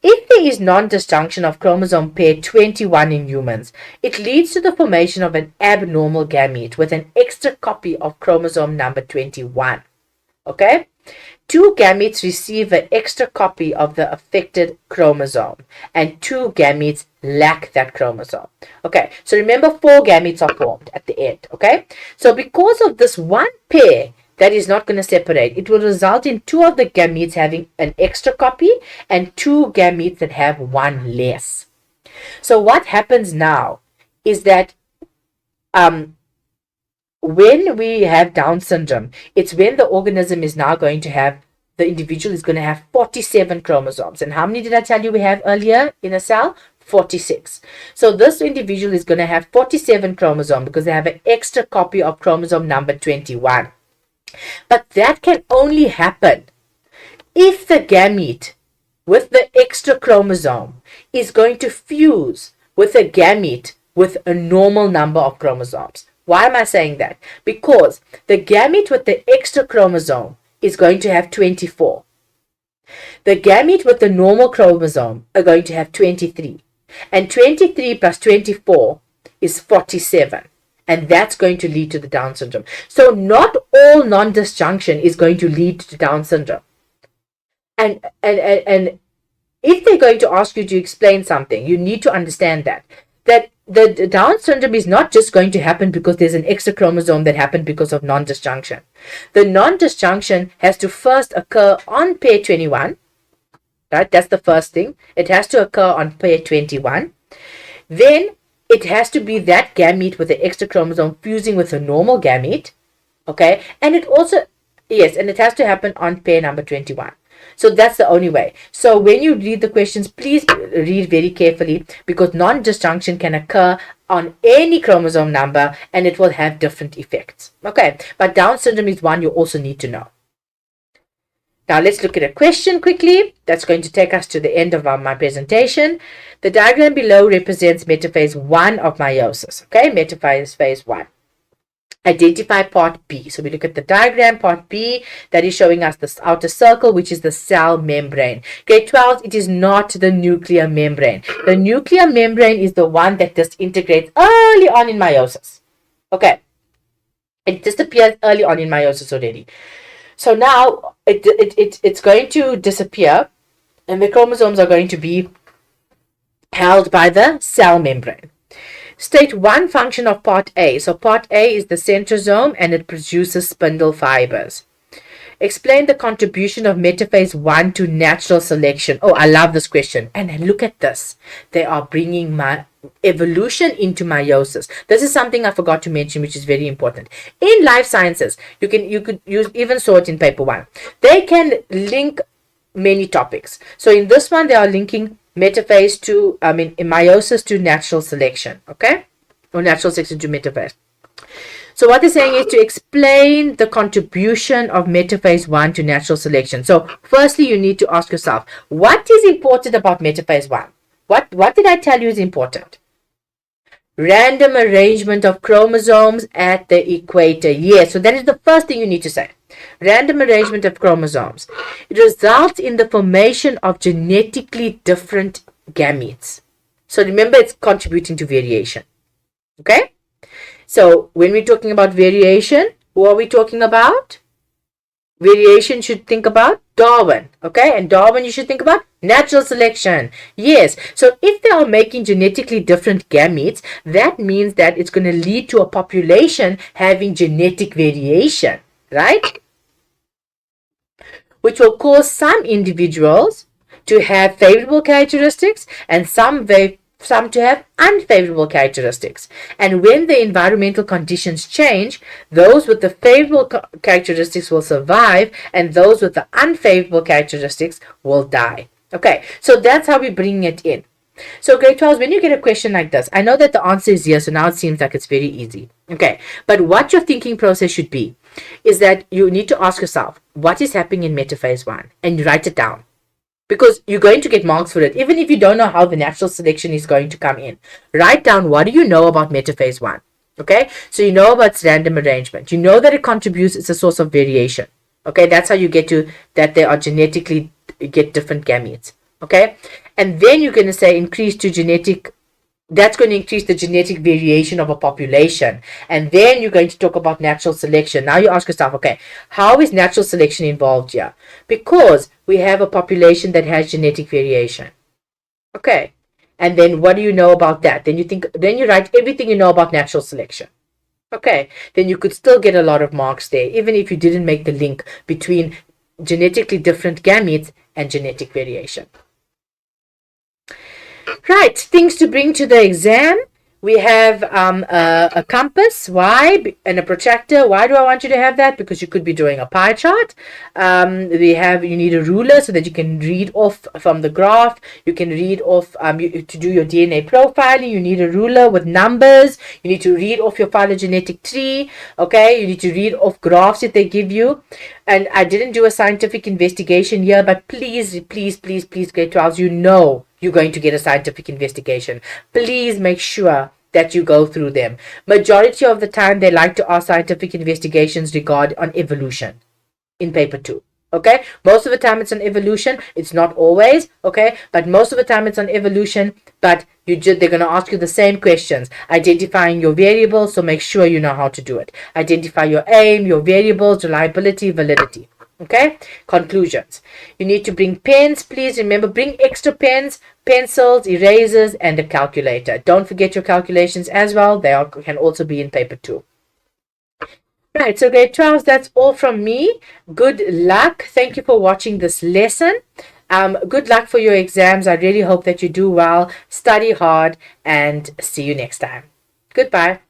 If there is non-disjunction of chromosome pair 21 in humans, it leads to the formation of an abnormal gamete with an extra copy of chromosome number 21. Okay? Two gametes receive an extra copy of the affected chromosome, and two gametes lack that chromosome. Okay, so remember, 4 gametes are formed at the end. Okay, so because of this one pair that is not going to separate, it will result in 2 of the gametes having an extra copy and 2 gametes that have 1 less. So what happens now is that when we have Down syndrome, it's when the organism is now going to have, the individual is going to have 47 chromosomes. And how many did I tell you we have earlier in a cell? 46. So this individual is going to have 47 chromosomes because they have an extra copy of chromosome number 21. But that can only happen if the gamete with the extra chromosome is going to fuse with a gamete with a normal number of chromosomes. Why am I saying that? Because the gamete with the extra chromosome is going to have 24. The gamete with the normal chromosome are going to have 23. And 23 plus 24 is 47. And that's going to lead to the Down syndrome. So not all non-disjunction is going to lead to Down syndrome. And if they're going to ask you to explain something, you need to understand that the Down syndrome is not just going to happen because there's an extra chromosome that happened because of non-disjunction. The non-disjunction has to first occur on pair 21, right? That's the first thing. It has to occur on pair 21. Then it has to be that gamete with the extra chromosome fusing with a normal gamete, okay? And it also, yes, and it has to happen on pair number 21. So that's the only way. So when you read the questions, please read very carefully, because non-disjunction can occur on any chromosome number and it will have different effects. Okay, but Down syndrome is one you also need to know. Now let's look at a question quickly. That's going to take us to the end of my presentation. The diagram below represents metaphase 1 of meiosis. Okay, metaphase 1. Identify part B. So we look at the diagram, part B, that is showing us the outer circle, which is the cell membrane. Grade 12, it is not the nuclear membrane. The nuclear membrane is the one that disintegrates early on in meiosis. Okay. It disappears early on in meiosis already. So now it's going to disappear and the chromosomes are going to be held by the cell membrane. State one function of part A. So part A is the centrosome and it produces spindle fibers. Explain the contribution of metaphase 1 to natural selection. Oh, I love this question. And look at this. They are bringing my evolution into meiosis. This is something I forgot to mention, which is very important. In life sciences, you could use, even saw it in paper 1. They can link many topics. So in this one, they are linking metaphase to, meiosis to natural selection, okay? Or natural selection to metaphase. So what they're saying is to explain the contribution of metaphase 1 to natural selection. So firstly, you need to ask yourself, what is important about metaphase 1? What did I tell you is important? Random arrangement of chromosomes at the equator. Yes, so that is the first thing you need to say. Random arrangement of chromosomes. It results in the formation of genetically different gametes. So remember, it's contributing to variation. Okay? So when we're talking about variation, who are we talking about? Variation should think about Darwin. Okay? And Darwin you should think about natural selection. Yes. So if they are making genetically different gametes, that means that it's going to lead to a population having genetic variation. Right? Which will cause some individuals to have favorable characteristics and some to have unfavorable characteristics. And when the environmental conditions change, those with the favorable characteristics will survive and those with the unfavorable characteristics will die. Okay, so that's how we bring it in. So grade 12, when you get a question like this, I know that the answer is yes, so now it seems like it's very easy. Okay, but what your thinking process should be is that you need to ask yourself, what is happening in metaphase 1? And you write it down. Because you're going to get marks for it, even if you don't know how the natural selection is going to come in. Write down, what do you know about metaphase 1? Okay, so you know about its random arrangement. You know that it contributes, it's a source of variation. Okay, that's how you get to that they are genetically get different gametes. Okay, and then you're going to say increase to genetic, that's going to increase the genetic variation of a population. And then you're going to talk about natural selection. Now you ask yourself, okay, how is natural selection involved here? Because we have a population that has genetic variation. Okay, and then what do you know about that? Then you write everything you know about natural selection. Okay, then you could still get a lot of marks there, even if you didn't make the link between genetically different gametes and genetic variation. Right, things to bring to the exam. We have a compass, why, and a protractor. Why do I want you to have that? Because you could be drawing a pie chart. You need a ruler so that you can read off from the graph. You can read off, to do your DNA profiling. You need a ruler with numbers. You need to read off your phylogenetic tree. Okay, you need to read off graphs that they give you. And I didn't do a scientific investigation here, but please, please, please, please, grade 12s, you know you're going to get a scientific investigation. Please make sure that you go through them. Majority of the time, they like to ask scientific investigations regard on evolution in paper 2. Okay, most of the time it's on evolution. It's not always, okay, but most of the time it's on evolution. But they're going to ask you the same questions, identifying your variables, so make sure you know how to do it. Identify your aim, your variables, reliability, validity. Okay, conclusions. You need to bring pens. Please remember, bring extra pens, pencils, erasers, and a calculator. Don't forget your calculations as well. They can also be in paper 2. Right, so grade 12s, that's all from me. Good luck. Thank you for watching this lesson. Good luck for your exams. I really hope that you do well, study hard, and see you next time. Goodbye.